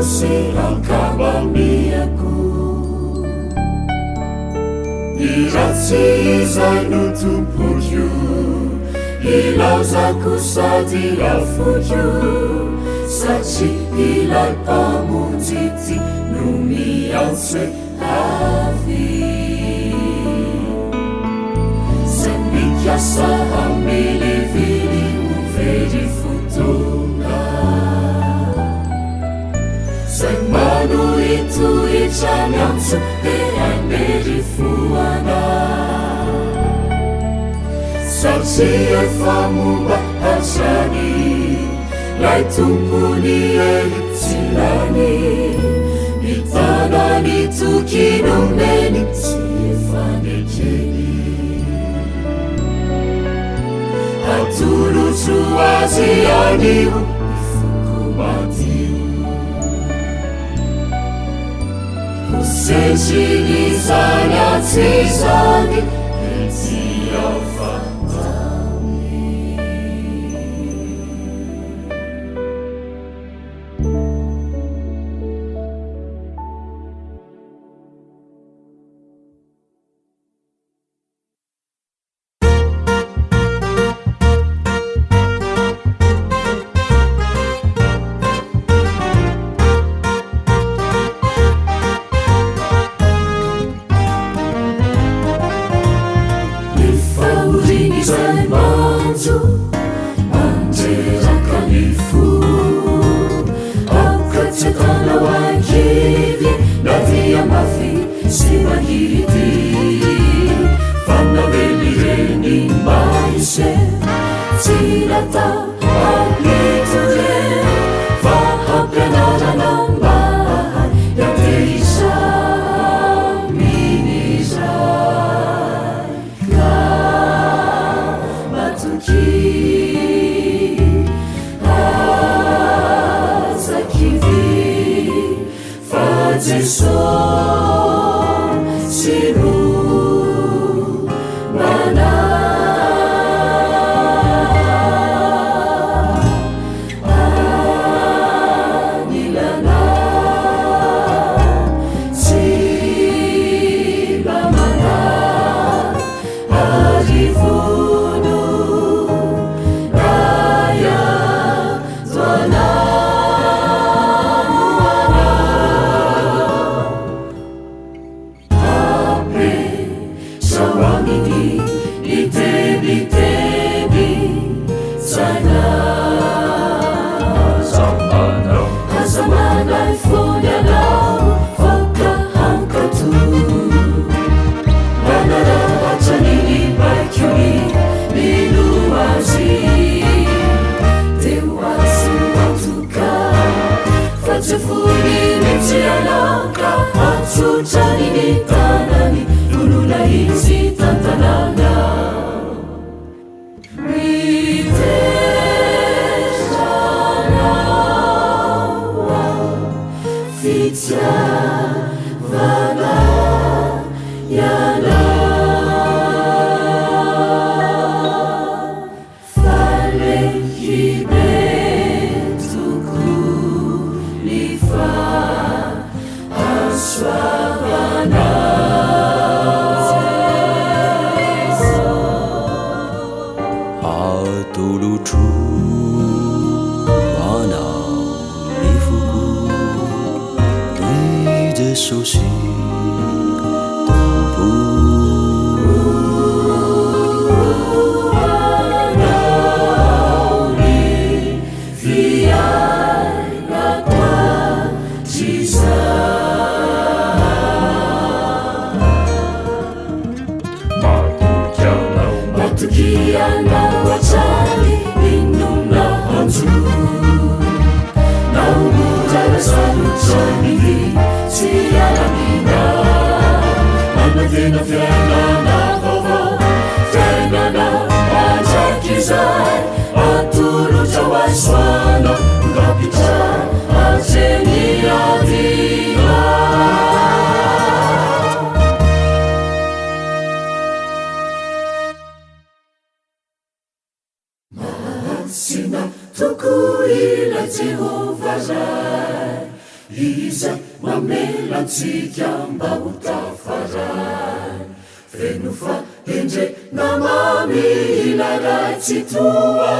sirakabamiako iratsy izay no tompoko ilaozako sady afoko satria ilay mpamonjy no miantso avy zay mikasa hamilivily ho very fotoana zay manohitohitra miantso dia anery foana satria efa momba hatrany lay tompony elitsilany mitanany tokinomeny tsy efanekeny atolotro azy anio ifoko madio hosetsiny zany atsy zany ety afatany Sina tukuila Jehova Rai izay mamelantsika mba ho tafaray feno fa endre namamy ilaraitsy toa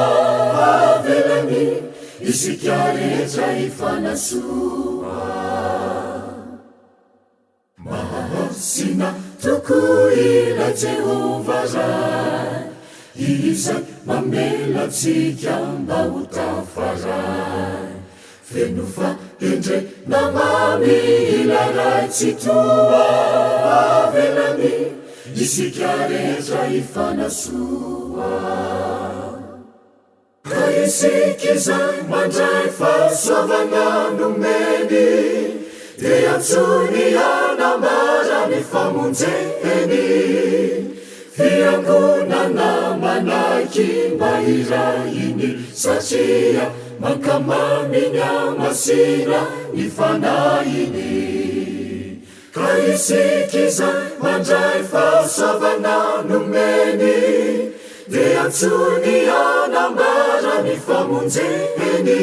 avelany isika rehetra ifanasoa mahasina toko ila Jehova ray izay mamelantsika mba ho tafaray feno fa endre namamy ilaraitsy toa avelany isika rehetra ifanasoa ka isika izay mandray fahasoavana nomeny de antsony anambarany famonjeny fiangonana manaiky mba irahiny satria mankamaminy amasina ny fanahiny ka isika izay mandray fahasoavana nomeny de antsony anambarany famonjeny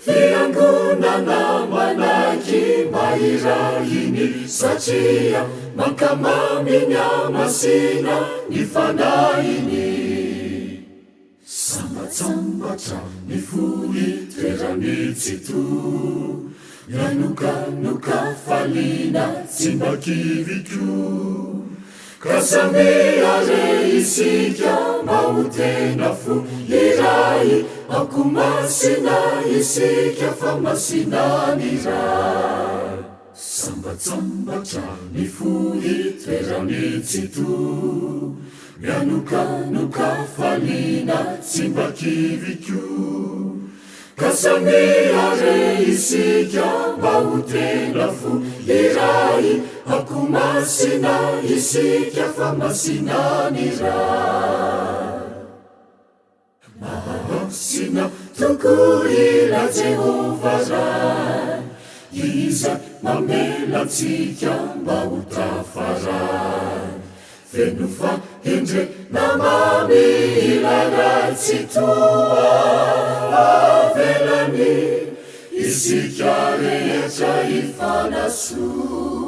fiangonana manaiky mba irahiny satria mankamaminy amasina ny fanahiny sambatsambatra ny fohy toerany tsito mianokanoka falina tsy mbakiviko ka samiare isika mba ho tena fo iray ankomasina isika fa masinany ray sambatsambatra ny fohy toerany tsito mianokanoka falina tsy mbakiviko ka samiare isika mba ho tena fo iray ankomasina isika fa masinany ray mahasina toko ila Jehova ray izay mamelantsika mba ho tafaray feno fa endre namamy ilaraitsy toa avelany isika rehetra ifanasoa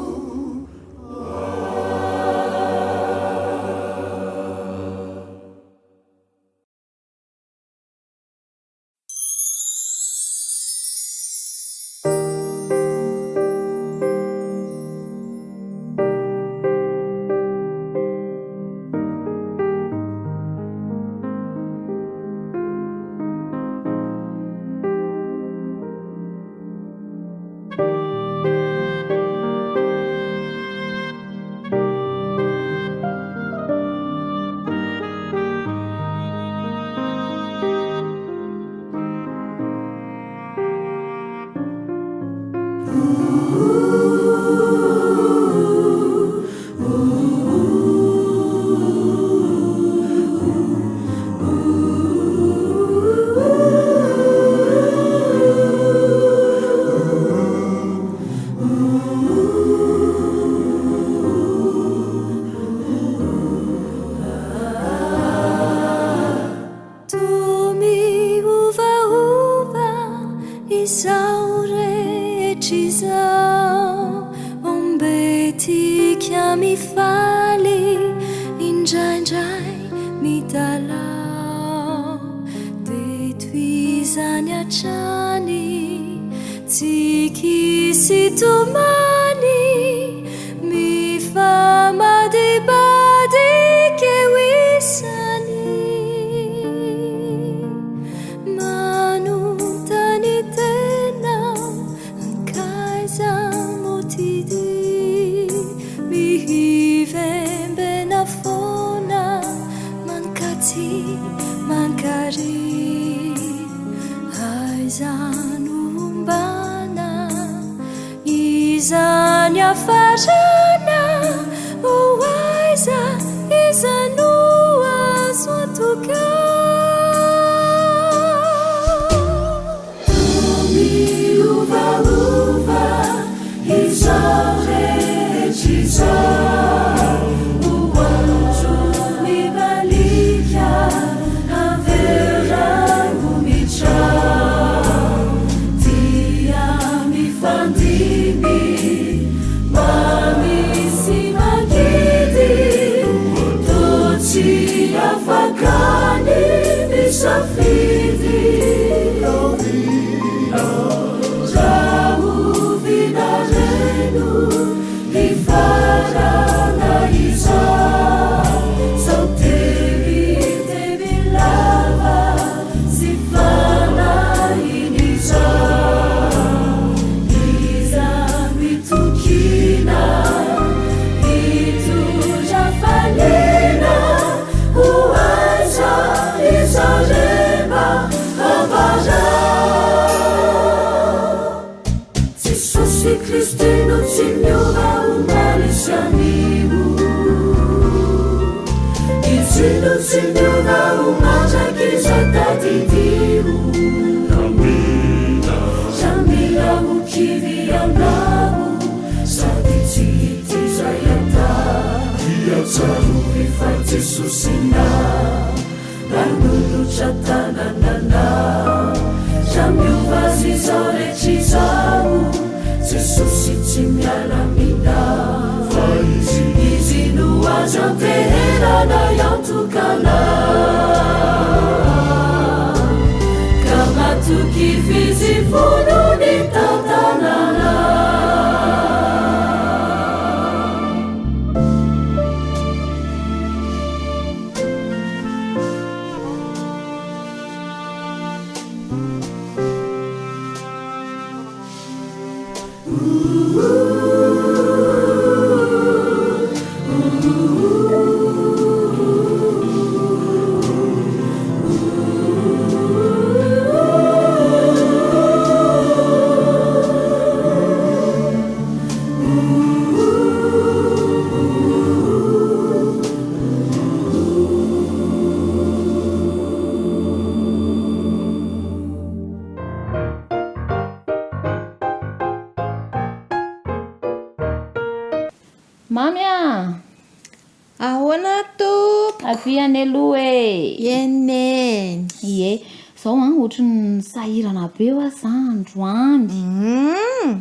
Sinau matakizatatitiu Jamila mukivianau Sadititizayata Iacaruvifa Jesusina Nanulu chatananana Jamiuvazizorechizau Jesusitimialamina Izinuazanteherana yantukana Kamatukifizifununi tatanana Mamia, ahoana tompo afiany aloha e. ene Ie, zao ohatrany sahirana be ho aza androany.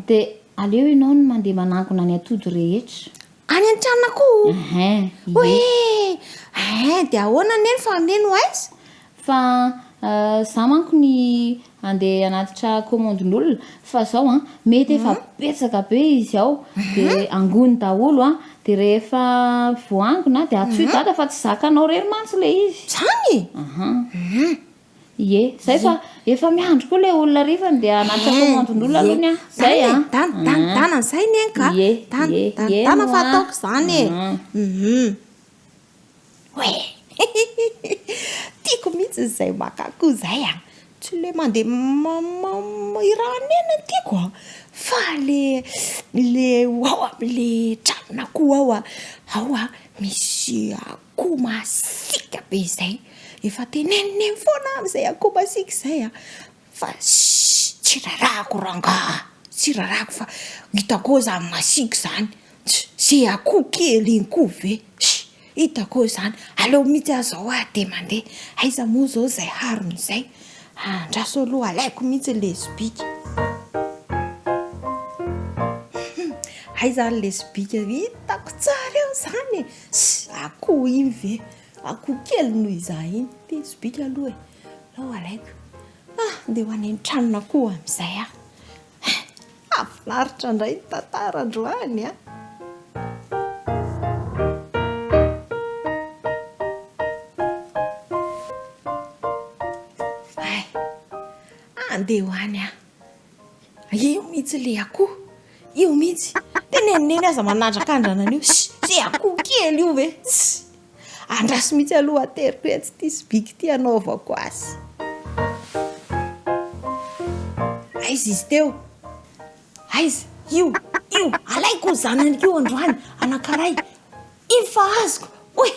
De aleo ianao no mandeha manankona ny atody rehetra. any an-tranako Hoe de ahoana neny fa neny ho aiza fa za manko ny andeha anatitra komandin'olona fa zao mety efa betsaka be izy ao de angony daholo de rehefa voangona de atsoy dada fa tsy zakanao rery mantsy le izy. zany Ie, zay fa efa miandro koa le olona rifany de anatitra komandin'olona aloha ny zay dana zay neny ka dana fa ataoko zany hoe tiako mihitsy zay makakoho zay tsy le mandeha iranena tiako fa le ao am'le tranon'akoho ao misy akoho masika be zay efa teneniny foana am'izay akoho masika zay fa tsy rarahako rangaha tsy rarahako fa hitako zany masika zany se akoho kely iny koa ve hitako zany aleo mihitsy azao de mandeha aiza moa zao zay harony zay andraso aloha alaiko mihitsy lesbika aiza lesbika hitako tsara eo zany akoho iny ve akoho kely noho izah iny lesbika aloha lao alaiko de ho any tranon'akoho am'izay afinaritra indray ny tantara androany andeha ho any io mihitsy le akoho io mihitsy teneniny aza manandrakandrana an'io se akoho kely io ve andraso mihitsy aloha ateriko etsy ty sibika ty anaovako azy aiza izy teo aiza io alaiko zanan'io androany anankiray iny fa azoko oe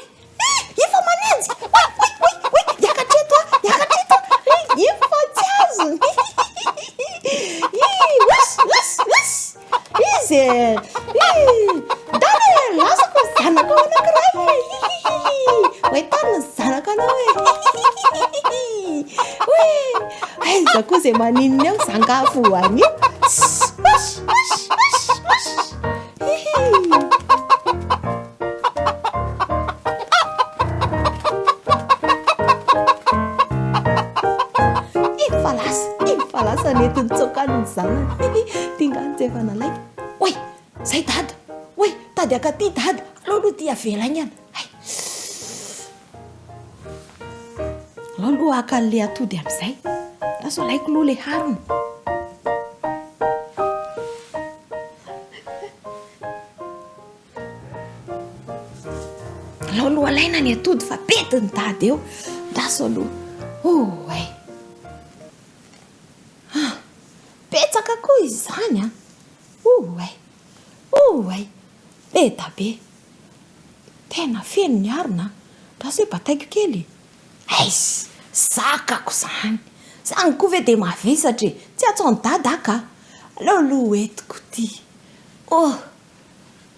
ifa manenjy iakatreto ifa tsy azo izy dana lasako zanaka anankiray hoe tany zanaka anao aiza koa zay manininy ao zangafo any falasa netiny tsokaniny zanany tingany tsy efa nalaika oe zay dada oe tady akaty dada aloha ty avelany any aloha akan'le atody am'izay laso alaiko loha le harony aloha alaina ny atody fa betiny dady eo laso aloha petsaka koa izy zany be da be tena feno ny arina tasy hoe bataiko kely aizy zakako zany koa ve de mavesatra tsy atao ny dadaka aleo aloha etiko ty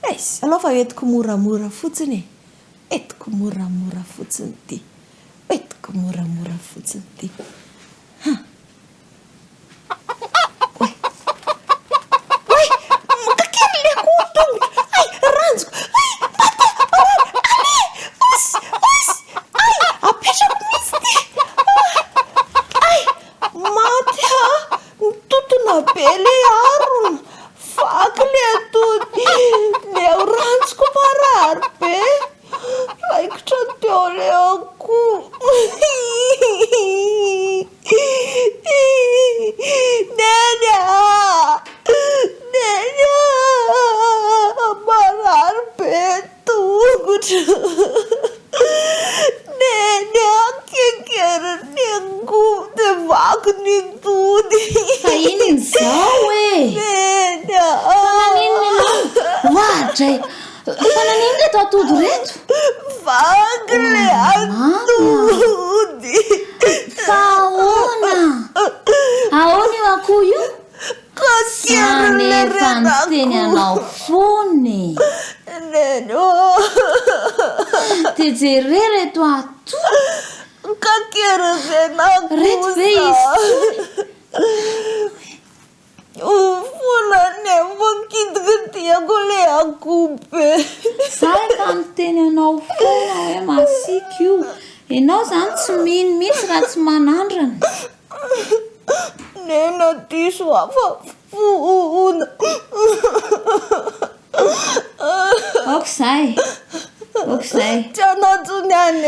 aizy alao fa etiko moramora fotsiny etiko moramora fotsiny ty etiko moramora fotsiny ty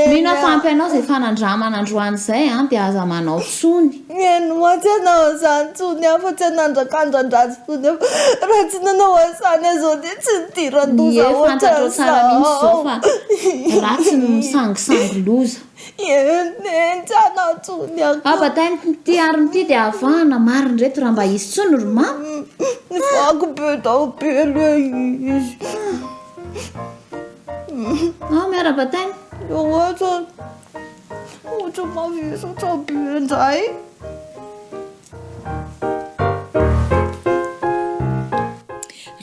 mino afampy anao zay fanandramanandroany zay de aza manao tsony enoatsy anao zany tsony afa tsy anandrakandradratsy tsony raha tsy nanao asany azao de tsy nidirandozafantatro tsara mihitsy zao fa ratsy misangisangy loza tsy anao tsony abatany ty ariny ty de avahana mariny reto raha mba izy tsony roma vako be tao be le izy miara-batany ohatra mavesatra be nzay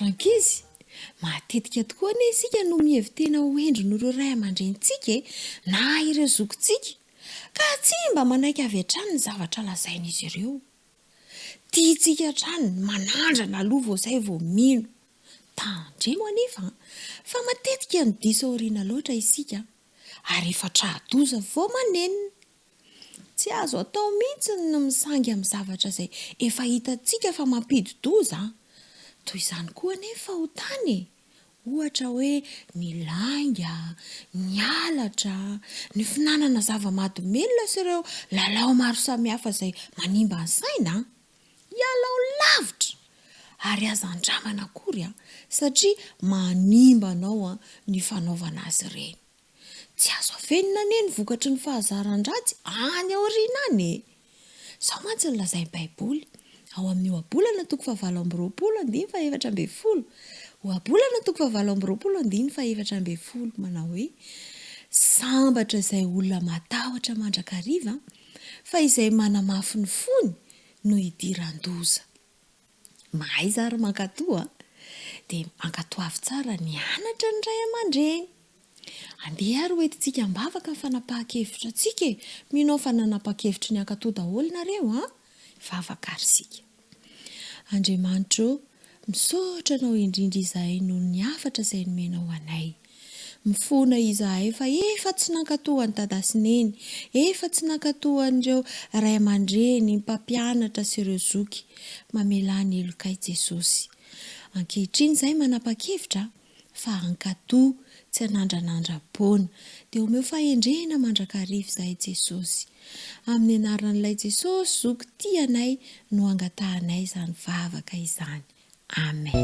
rankizy matetika tokoa ane isika no mihevy tena hoendro noreo ray aman-drenitsika na ireo zokontsika ka tsy mba manaiky avy hatrany ny zavatra lazaina izy ireo tiantsika hatrany manandrana aloha vao zay vao mino tandremo anefa fa matetika ny diso aoriana loatra isika ary efa tradoza vao manenina tsy azo atao mihitsy no misangy amin'ny zavatra zay efa hitantsika fa mampidi-doza toy izany koa anefa ho tany ohatra hoe ny langa ny alatra ny finanana zava-mahadomelona sy ireo lalao maro samihafa zay manimba ny saina ialao lavitra ary aza andramana akory satria manimba anao ny fanaovana azy ireny tsy azo afenina ane ny vokatry ny fahazaran-dratsy any aoriana any sao mantsy ny lazay baiboly ao amin'ny oabolana toko 7:20 oabolana toko 7:20 manao hoe sambatra izay olona matahotra mandrakariva fa izay manamafy ny fony no hidiran-doza mahay zary mankatoa dia mankatoa avy tsara ny anatra ny ray aman-dreny andeha ary hoentintsika mbavaka ny fanapahan-kevitra antsika minao fa nanapa-kevitry ny ankatoa daholo nareo vavaka ary sika Andriamanitro misaotra anao indrindra izahay noho ny hafatra izay nomenao anay mifona izahay fa efa tsy nankatoa ny dada sy neny efa tsy nankatoa an'ireo ray aman-dreny mpampianatra sy ireo zoky mamelany elokay Jesosy ankehitriny izay manapa-kevitra fa ankatoa tsy anandranandra-poana dia omeo fahendrena mandrakariva izahay Jesosy amin'ny anaran'ilay Jesosy zoky tianay no angatahanay izany vavaka izany amen.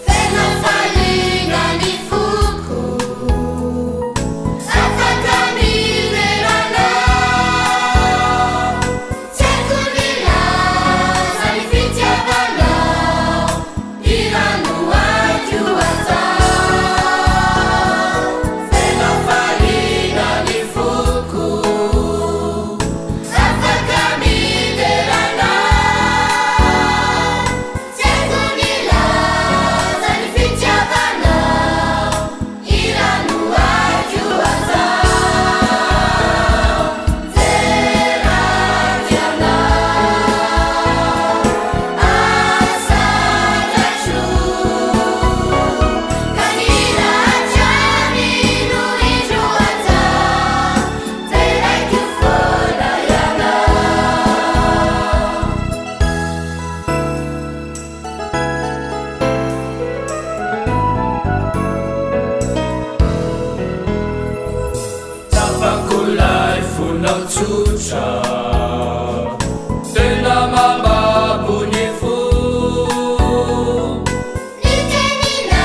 Tena falinga ny fo tsotra tena mambabony fo ny tenina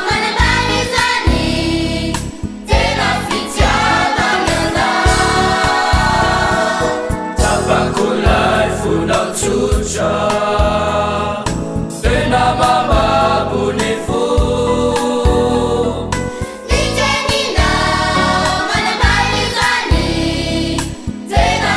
manambany zany tena fitiavana tapakolay fonao tsotra tena mambabony fo ny tenina manambany zany tena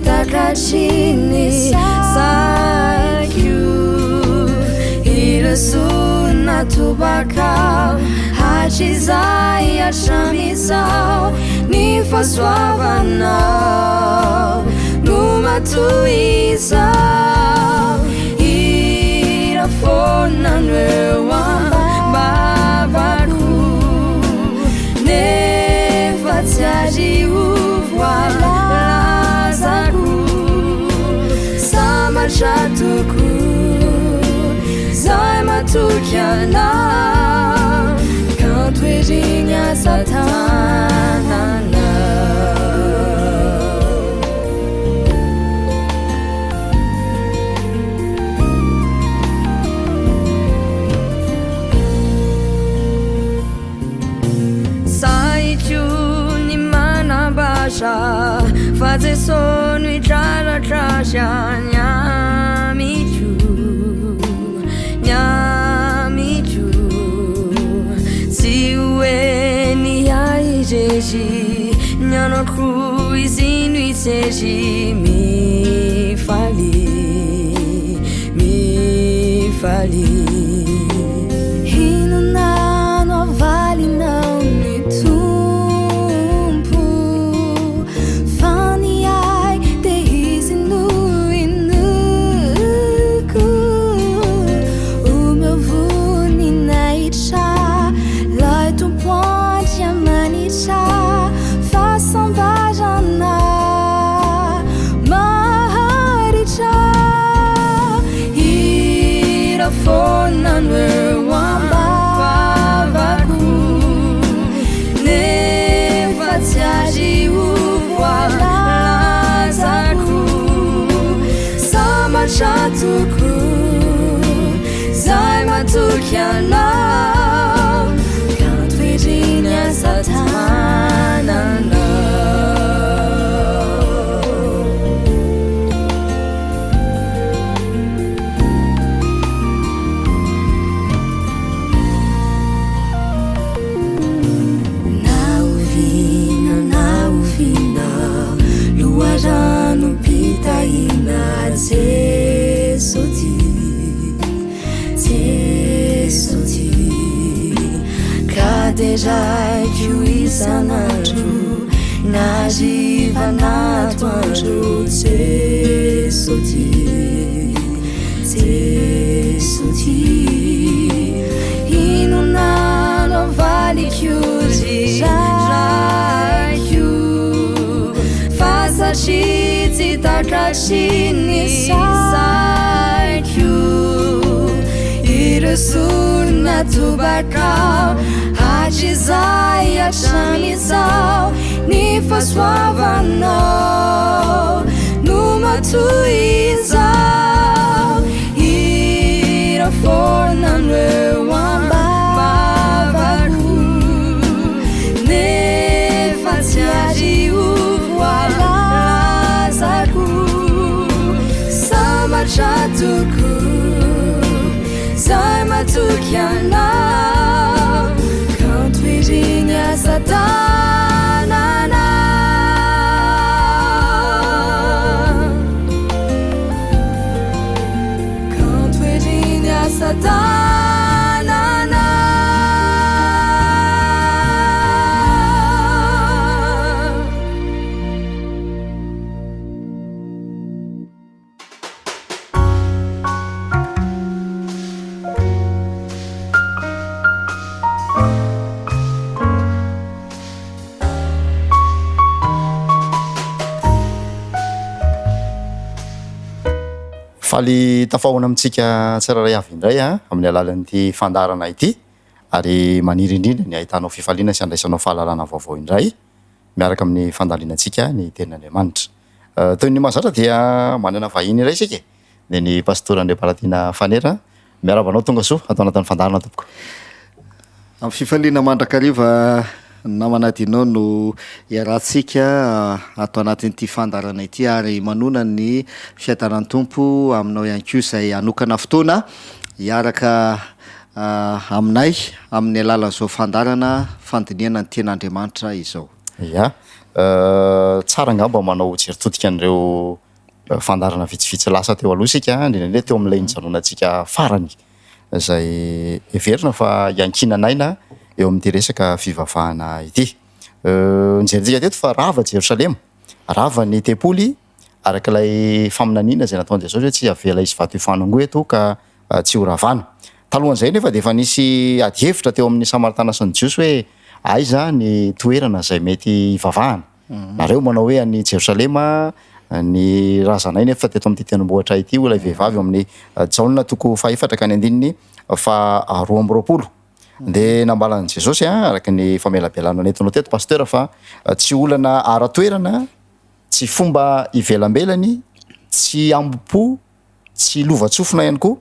Takachini sayu ilasuna tubakao hachizai ashamisao nifasoavanao numatuisao irafonanwewa bavaku nefatiajiuvwala Shatuku Zai matukiana Quand wejinya satanana Saichu ni manabasha Faze sono i trara trashanya Nyano cruising seji mi fali Hina no vale não me tumpu Fani ai te hisinu inuku O meu vuni na itcha Lai tu ponte a manicha Sambajana Maharicha Irafonanwe Wambavaku Nefatiaji Uvwalazaku Samachatuku Zaimatukiana Can't Virginia Satana Luarano pitaina tesoti Kadejai kiuisanandro Najivanatu andro tesoti Inunano vale chiusi Shiti takashini saikyu Irasuna tubakao Hachizai achamisao Nifaswavanao Numatuizao Irafonanwe wambavaku Nefatiaji uvwala Chatuku Zai matukiana Quand Virginia satanana Quand Virginia satanana faly tafahona amitsika tsiraray avy indray amin'ny alalan'ity fandarana ity ary maniry indrindra ny ahitanao fifaliana sy andraisanao fahalalana vaovao indray miaraka amin'ny fandalinatsika ny tenin'Andriamanitra. Toy ny mazatra dia manana vahiny iray isika dia ny pastora Andrea Baratina Fanera miarabanao tonga soa atao anatin'ny fandarana tompoko. Amin'ny fifaliana mandrakariva namanadinao no iarahantsika atao anatin'ity fandarana ity ary manona ny fiadanan'ny tompo aminao ihany koa izay anokana fotoana hiaraka aminay amin'ny alalan'izao fandarana fandiniana ny ten'Andriamanitra izao. Ya, tsara angamba manao jeritodika an'ireo fandarana vitsivitsy lasa teo aloha sika indrindra teo amin'ilay nijanonantsika farany izay everina fa iankinanaina eo amin'ity resaka fivavahana ity. Nijerentsika teto fa rava Jerosalema, rava ny tempoly arak'ilay faminaniana izay nataon'i Jesosy hoe tsy avela izy vato ifanongo eto ka tsy ho ravana. Talohan'izay nefa dia efa nisy ady hevitra teo amin'ny Samaritana sy ny Jiosy hoe aiza ny toerana izay mety hivavahana. Nareo manao hoe any Jerosalema ny razanay nefa teto amin'ity tendrombohitra ity ho ilay vehivavy amin'ny jaolina toko fahaefatra ka ny andininy fa 12. De nambalan'i Jesosy araka ny famelabelana nentinao teto pasteur fa tsy olana ara-toerana, tsy fomba ivelambelany, tsy ambo-po, tsy lova-tsofina ihany koa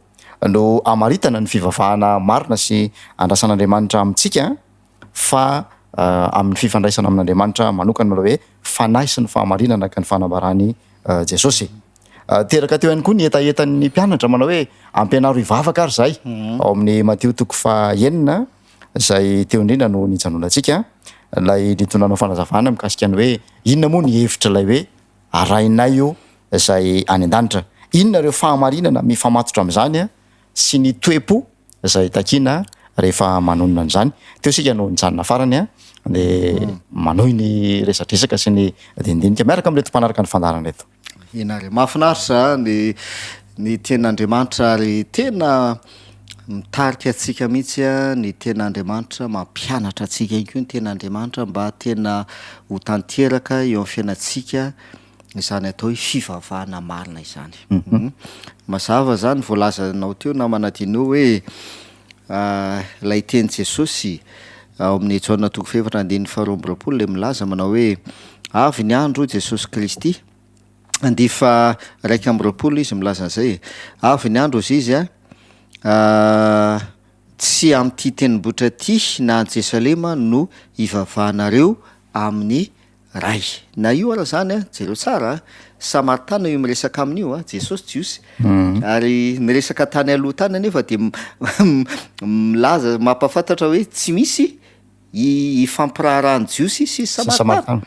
no amaritana ny fivavahana marina sy andrasan'Andriamanitra amintsika fa amin'ny fifandraisana amin'Andriamanitra manokana manao hoe fanahy sy ny fahamarinana ka ny fanambarany Jesosy. Teraka teo ihany koa ny etaetan'ny mpianatra manao hoe ampianaro hivavaka ary zay ao amin'ny Mateo toko 9 izay teo indrindra no nijanonantsika lay nitonanao fanazavana mikasika ny hoe inona moa ny hevitra lay hoe arainay io izay any an-danitra, inona reo fahamarinana mifamatotra amin'izany sy ny toe-po izay takiana rehefa manonona an'izany. Teo sika no nijanona farany de manao ny resatresaka sy ny dindinika miaraka amin'reto mpanaraka ny fandarana reto. Inary mahafinaritra ny ten'Andriamanitra ary tena mitarika atsika mihitsy ny ten'Andriamanitra, mampianatra atsika ihany koa ny ten'Andriamanitra mba tena ho tanteraka eo amin'ny fiainantsika izany atao hoe fivavahana marina izany. Mazava zany voalazanao teo na manadinao hoe lay teny Jesosy ao amin'ny Jaolina toko fahaefatra andininy 12 le milaza manao hoe avy ny andro Jesosy Kristy andifa 1:20 izy milaza an'izay avy ny andro izy tsy amin'ity tendrombohitra ty na any Jerosalema no hivavahanareo amin'ny ray. Na io ara zany jereo tsara Samaritana io miresaka amin'io Jesosy Jiosy ary miresaka tany aloha tany nefa dia milaza mampafantatra hoe tsy misy ifampiraharahany Jiosy sy Samaritana.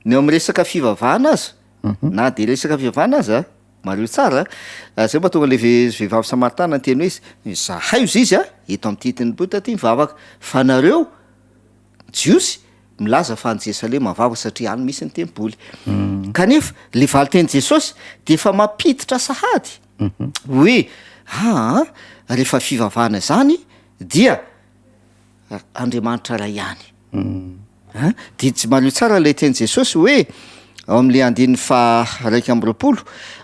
Ny eo miresaka fivavahana azy na de resaka fivavahana azy mareo tsara zay mba tonga le vehivavy Samaritana ny teny hoe zahay izy eto amin'ity tendrombohitra ty mivavaka fa nareo Jiosy milaza fa ny Jerosalema mivavaka satria any misy ny tempoly. Kanefa le valiteny Jesosy de efa mampiditra sahady hoe rehefa fivavahana zany dia Andriamanitra ray ihany. De tsy mareo tsara le teny Jesosy hoe ao amin'le andininy 2:20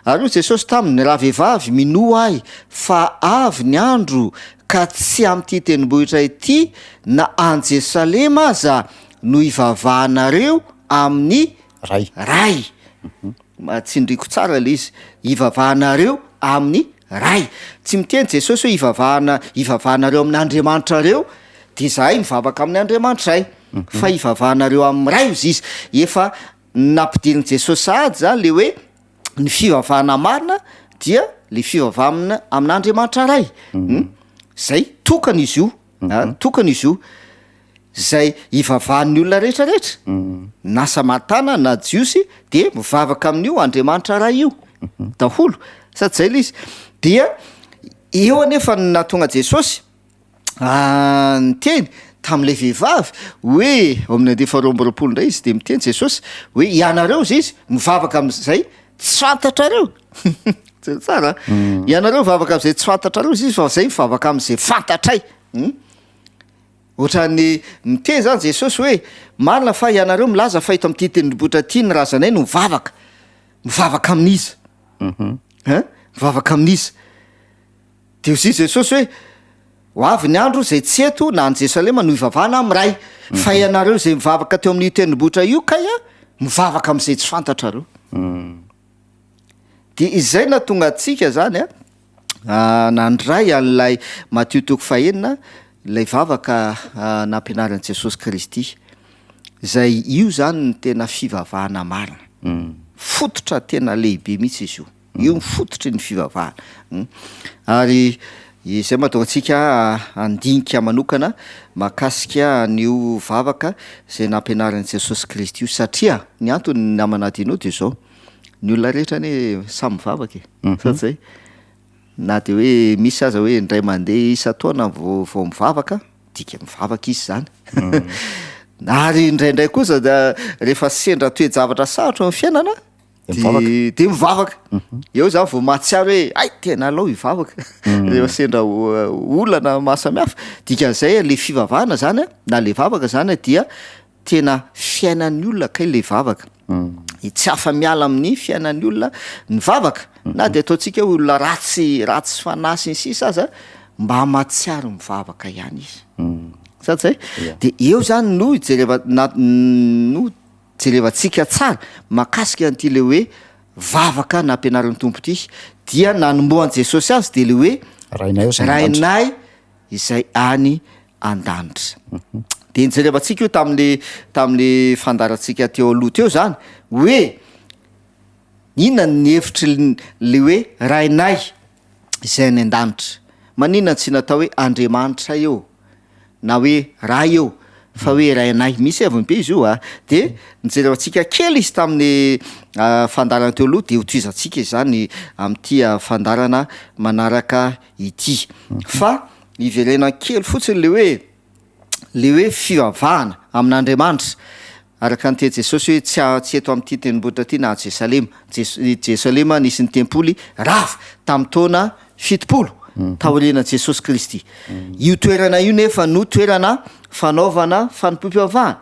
ary io Jesosy taminy raha vehivavy minoa ahy fa avy ny andro ka tsy amin'ity tendrombohitra ity na any Jerosalema aza no hivavahanareo amin'ny ray. Tsindriko tsara le izy hivavahanareo amin'ny ray. Tsy miteny Jesosy hoe hivavahanareo amin'ny Andriamanitra reo de zahay mivavaka amin'ny Andriamanitra ray fa hivavahanareo amin'ny ray izy efa nampidiriny Jesosy sahady zany le hoe ny fivavahana marina dia le fivavahana amin'Andriamanitra ray. Zay tokana izy io, tokana izy io zay hivavahan'ny olona rehetrarehetra na Samaritana na Jiosy de mivavaka amin'io Andriamanitra ray io daholo sady zay le izy. Dia eo anefa natonga Jesosy ny teny tam'le vehivavy hoe ao amin'ny 2:20 ndray izy de miteny Jesosy hoe ianareo izy mivavaka amin'izay tsy fantatrareo. Tsara ianareo mivavaka amin'izay tsy fantatrareo izy fa zay mivavaka amin'izay fantatray. Ohatran'ny miteny zany Jesosy hoe marina fa ianareo milaza fa eto amin'ity tendrombohitra ty ny razanay no mivavaka amin'izy. Mivavaka amin'izy. De izy Jesosy hoe ho avy ny andro zay tsy eto na any Jerosalema no hivavahana amin'ny ray fa ianareo zay mivavaka teo amin'ny tendrombohitra io kaya mivavaka amin'izay tsy fantatrareo. De izay na tonga atsika zany nandray an'lay Mateo toko 9 lay vavaka nampianaran'i Jesosy Kristy zay io zany ny tena fivavahana marina fototra tena lehibe mihitsy izy io mifototra ny fivavahana ary izay mahatonga antsika andinika manokana mahakasika nio vavaka zay nampianaran'i Jesosy Kristy io satria ny antony namanadinao de zao ny olona rehetra ny samy mivavaka satria na de hoe misy aza hoe ndray mandeha isa-taona vao mivavaka dika mivavaka izy zany ary indraindray kosa da rehefa sendra toe-javatra sarotra amin'ny fiainana de mivavaka eo za vao mahatsiaro hoe ay tena alao hivavaka rehefa sendra olana mahasamihafa dikan'izay le fivavahana zany na le vavaka zany dia tena fiainan'ny olona kay le vavaka tsy afa-miala amin'ny fiainan'ny olona ny vavaka na de ataontsika olona ratsy fanasy ny sisa aza mba mahatsiaro mivavaka ihany izy satsy de eo zany no jerevantsika tsara mahakasika an'ity le hoe vavaka nampianaran'ny tompo ity dia nanomboan' Jesosy azy de le hoe rainay izay any an-danitra de nijerevantsika io tam'le fandarantsika teo aloha teo zany hoe inona ny hevitry le hoe rainay izay any an-danitra maninona tsy natao hoe Andriamanitra eo na hoe raha eo fa hoe rainay misy avambe izy io de nijerevantsika kely izy tamin'ny fandarana teo aloha de hotoizantsika izany am'ty fandarana manaraka ity fa iverena kely fotsiny le hoe fivavahana amin'Andriamanitra araka ny teny Jesosy hoe tsy eto amin'ity tendrombohitra ty na Jerusalema nisy ny tempoly rava tamin'ny taona 70 taoriana Jesosy Kristy io toerana io nefa no toerana fanaovana fanompoam-pivavahana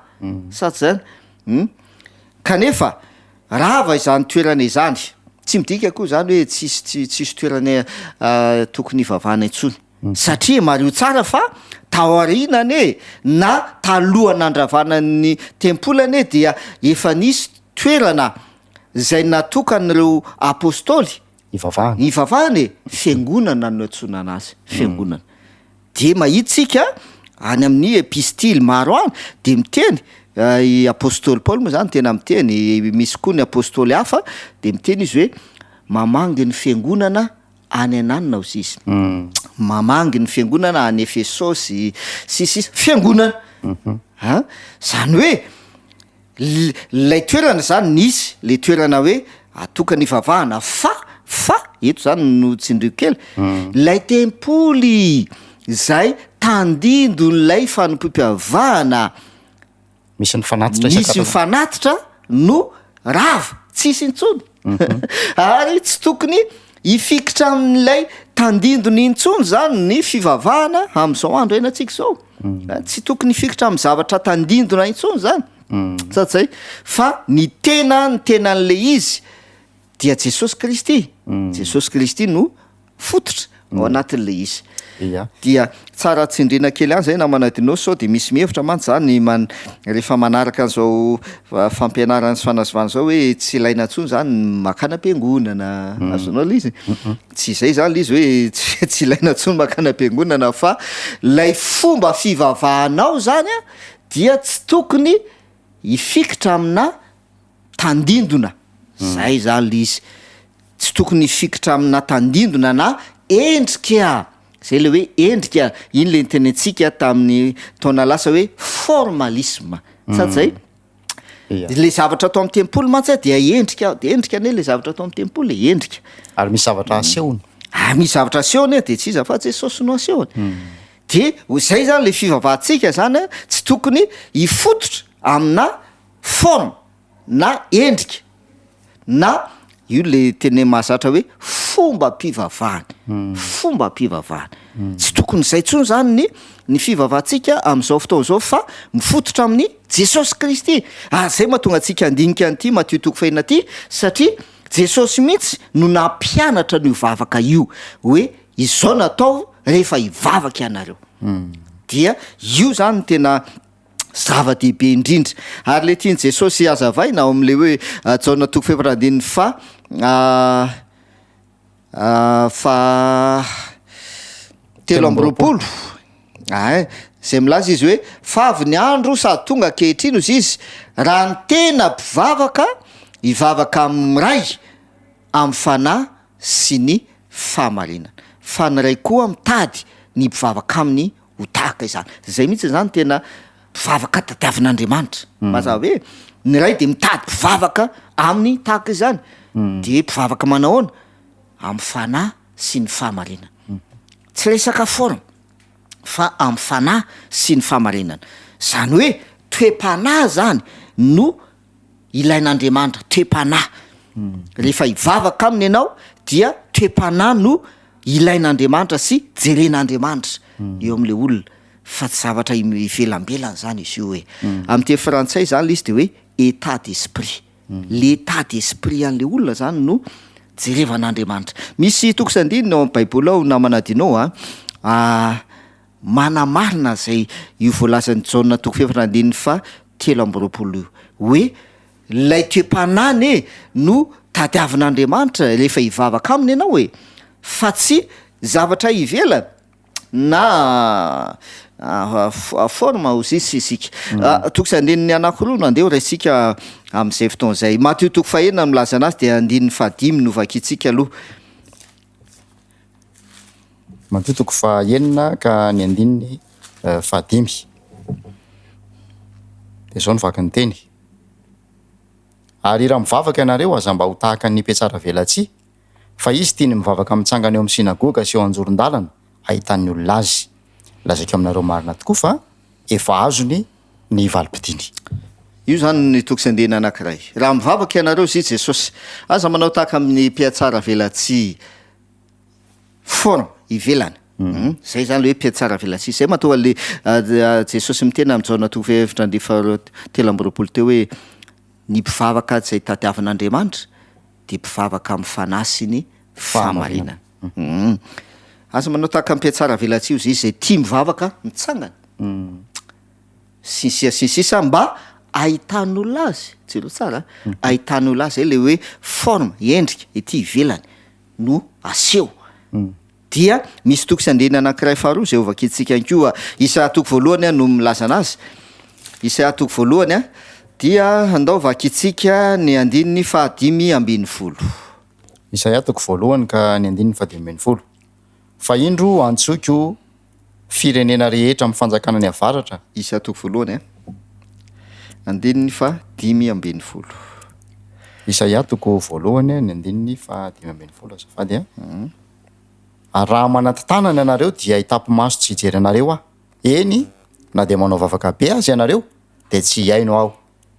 satsy zany kanefa rava izany toerana izany tsy midika koa zany hoe tsisy toerana tokony ivavahana intsony satria mario tsara fa taorinany na talohan'andravanany tempolany dia efa nisy toerana zay natokan'ireo apôstôly ivavahana fiangonana no antsona anazy fiangonana de mahitsika any amin'ny epistily maro any de miteny i apôstôly Paul moa zany tena miteny misy koa ny apôstôly hafa de miteny izy hoe mamangy ny fiangonana any ananina ozy izy mamangy ny fiangonana any Efesosy sisy fiangonana zany hoe lay toerana zany nisy le toerana hoe atokany ivavahana fa eto zany no tsindrio kely lay tempoly zay tandindo nylay fanompoam-pivavahana misy mifanatitra no rava tsisy intsony ary tsy tokony ifikitra amin'ilay tandindony intsony zany ny fivavahana am'izao andro hainantsika zao tsy tokony ifikitra amin'ny zavatra tandindona intsony zany satsay fa ny tenan'le izy dia Jesosy Kristy no fototra ao anatin'le izy dia tsara tsindrina kely any zay na manadinao sao de misy mihevitra mantsy zany rehefa manaraka an'izao fampianarana sy fanazavana zao hoe tsy ilaina ntsony zany makana am-piangonana azonao le izy tsy zay zany le izy hoe tsy ilaina ntsony makana am-piangonana fa lay fomba fivavahanao zany dia tsy tokony ifikitra amina tandindona zay zany le izy tsy tokony ifikitra amina tandindona na endrika zay le hoe endrika iny le nitenentsika tamin'ny taona lasa hoe formalisme satsy zay le zavatra atao amin'ny tempoly mantsy dia endrika ane le zavatra atao amin'ny tempoly le endrika ary misy zavatra asehony misy zavatra asehony de tsy iza fa Jesosy no asehony de zay zany le fivavahantsika zany tsy tokony ifototra amina forme na endrika na io le tene mahazatra hoe fomba-pivavahana tsy tokony izay ntsony zany ny fivavahantsika am'izao fotoana zao fa mifototra amin'ny Jesosy Kristy zay mahatonga antsika andinika an'ity Matthieu 2:ty satria Jesosy mihitsy no nampianatra n'io vavaka io hoe izao natao rehefa hivavaka ianareo dia io zany tena zava-dehibe indrindra ary le tiany Jesosy azavaina ao am'le hoe Jaona 2:7 fa 3:20 ay zay milaza izy hoe fa avy ny andro sady tonga ankehitriny izy izy raha ny tena mpivavaka hivavaka ami'ray amin'ny fanahy sy ny fahamarinana fa ny ray koa mitady ny mpivavaka aminy ho tahaka izany zay mihitsy zany tena mpivavaka tadiavin'andriamanitra mazava hoe ny ray de mitady mpivavaka aminy tahaka izany de mpivavaka manahoana amin'ny fanahy sy ny fahamarinana tsy resaka forme fa amin'ny fanahy sy ny fahamarinana zany hoe toe-panahy zany no ilain'andriamanitra toe-panahy rehefa hivavaka aminy ianao dia toe-panahy no ilain'andriamanitra sy jeren'andriamanitra eo am'le olona fa tsy zavatra ivelambelany zany izy io hoe am'te frantsay zany le izy de hoe état d'esprit l'état d'esprit an'le olona zany no jerevan'andriamanitra misy tokosandinina ao amin'ny baiboly ao namanadinao manamarina zay io voalazan'ny jaona toko fefatra andininy fa 3 hoe lay toe-panany no tadiavin'andriamanitra rehefa hivavaka aminy ianao hoe fa tsy zavatra ivela na forme osisy isika tokosandininy anakiroa no andeha raisika am'izay fotoana zay Matthieu toko 1 milaza anazy de 15 no vakitsika aloha Matthieu toko 1 ka ny 15 de zao ny vaky ny teny ary raha mivavaka ianareo aza mba ho tahaka ny mpiatsara velatsy fa izy tia ny mivavaka mitsangana eo amin'ny sinagoga sy eo anjoron-dalana ahitan'ny olona azy lazako aminareo marina tokoa fa efa azony ny valim-pidiny io zany ny tokosandena anankiray raha mivavaka ianareo zy Jesosy aza manao tahaka amin'ny mpiatsara velatsy forme ivelany zay zany le hoe mpiatsara velatsy zay matoa le Jesosy mitena amin'ny jaona toko fefatra andiny faha 3 teo hoe ny mpivavaka zay tadiavin'andriamanitra de mpivavaka amin'ny fanahy sy ny fahamarinana aza manao tahaka amin'ny mpiatsara velatsy io zay tia mivavaka mitsangana sisa mba ahitan'olona azy tselo tsara ahitan'olona azy zay le hoe forme endrika ety ivelany no aseho dia misy tokosandena anankiray faharoa zay ovakitsika ankoa Isaia toko voalohany no milaza anazy Isaia toko voalohany dia andao vakitsika ny 15 Isaia toko voalohany ka ny 15 fa indro antsoko firenena rehetra amin'ny fanjakana ny avaratra Isaia toko voalohany 15 Isaia toko voalohany ny 15 azafady raha manati-tanana ianareo dia hitapo-maso tsy hijery anareo eny na de manao vavaka be azy ianareo de tsy haino aho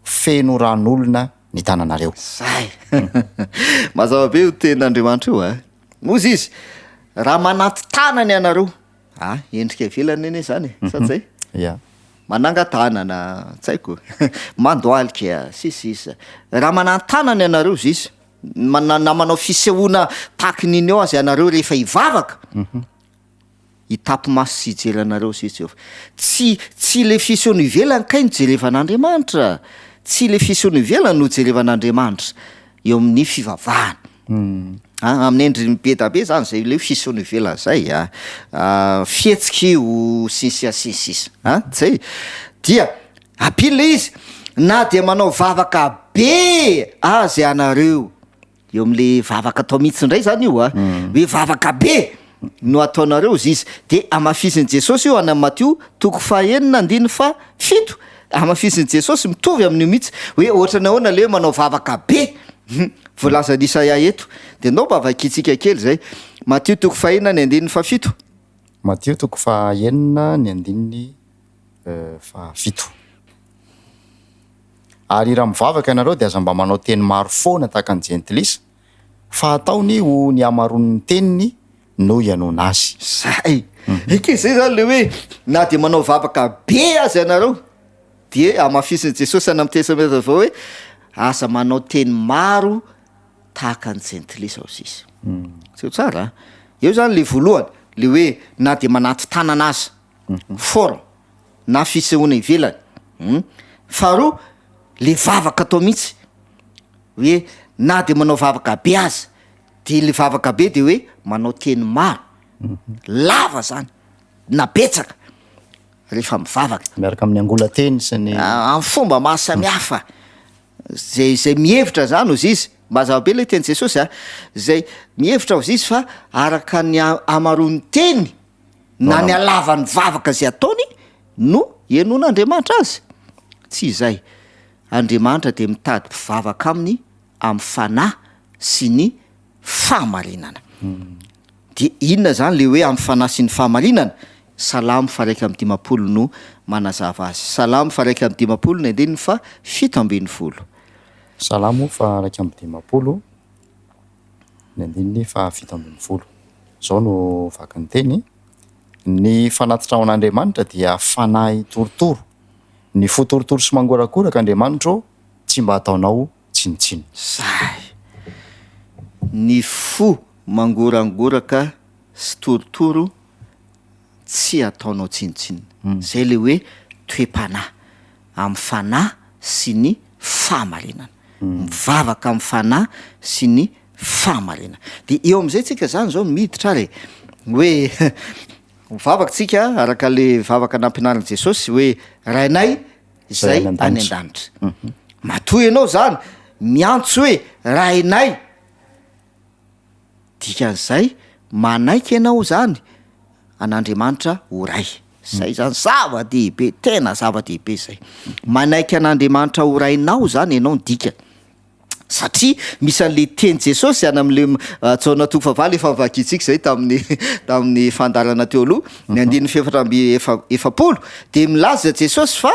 feno ran'olona ny tananareo zay mazava be ho ten'andriamanitra io mozy izy raha manati-tanana ianareo endrika ivelany eny zany sady zay ya manangan-tanana tsy haiko mandoalika sisisa raha manati-tanana ianareo izy izy na manao fisehoana tahaky niny eo azy ianareo rehefa hivavaka hitapo-maso sy hijery anareo sisy tsy le fisehoana ivelany kay no jerevan'andriamanitra tsy le fisehoana ivelany no jerevan'andriamanitra eo amin'ny fivavahana amin'ny endriny be dabe zany zay le fisehoana ivelany zay fihetsiky io sisisa zay dia apile le izy na de manao vavaka be azy anareo eo am'le vavaka atao mihitsy indray zany io hoe vavaka be no ataonareo izy izy de amafisiny Jesosy io ana Matthieu toko 1:7 amafisiny Jesosy mitovy amin'io mihitsy hoe ohatra ny ahoana le manao vavaka be voalazan'ny Isaia eto de ndao mba vakitsika kely zay Matthieu toko 1:7 Matthieu toko 1:7 ary raha mivavaka ianareo de aza mba manao teny maro foana tahaka ny jentilisa fa ataony ho ny amaron'ny teniny no ianona azy zay eke zay zany le hoe na de manao vavaka be azy ianareo de amafisiny Jesosy ana am'Tesalônika avao hoe asa manao teny maro tahaka ny jentilisa ao sisy tsy tsara eo zany le voalohany le hoe na de manaty tanana azy forme na fisehoana ivelany faharoa le vavaka atao mihitsy hoe na de manao vavaka be azy de le vavaka be de hoe manao teny maro lava zany na betsaka rehefa mivavaka miaraka amin'ny angolateny sy ny amin'ny fomba mahasamihafa zay mihevitra zany ozy izy mazavabe le teny Jesosy zay mihevitra ozy izy fa araka ny amaroany teny na ny alavany vavaka zay ataony no enon'Andriamanitra azy tsy izay. Andriamanitra de mitady mpivavaka aminy amin'ny fanahy sy ny fahamarinana. De inona zany le hoe amin'ny fanahy sy ny fahamarinana? Salamo 1:10 no manazava azy. Salamo 1:10 ny andininy fa 7:10. Salamo 1:10 ny andininy fa 7:10. Zao no vaky ny teny: ny fanatitra ao an'Andriamanitra dia fanahy torotoro, ny fo torotoro sy mangorakoraka Andriamanitra tsy mba ataonao tsinitsiny. Zay ny fo mangorangoraka sy torotoro tsy ataonao tsinitsiny. Zay le hoe toe-panahy amin'ny fanahy sy ny fahamarinana. Mivavaka amin'ny fanahy sy ny fahamarinana. De eo am'izay tsika zany zao miditra ary hoe mivavaka tsika araka le vavaka nampianaran'i Jesosy hoe rainay izay any an-danitra. Matoy ianao zany miantso hoe rainay, dikan'izay manaiky ianao zany an'Andriamanitra ho ray. Zay zany zava-dehibe, tena zava-dehibe zay. Manaiky an'Andriamanitra ho rainao zany ianao ndika. Satria misy an'le teny Jesosy any am'le Jaona 4:20 efa vakitsika zay tamin'ny fandarana teo aloha, ny 4:40 de milaza Jesosy fa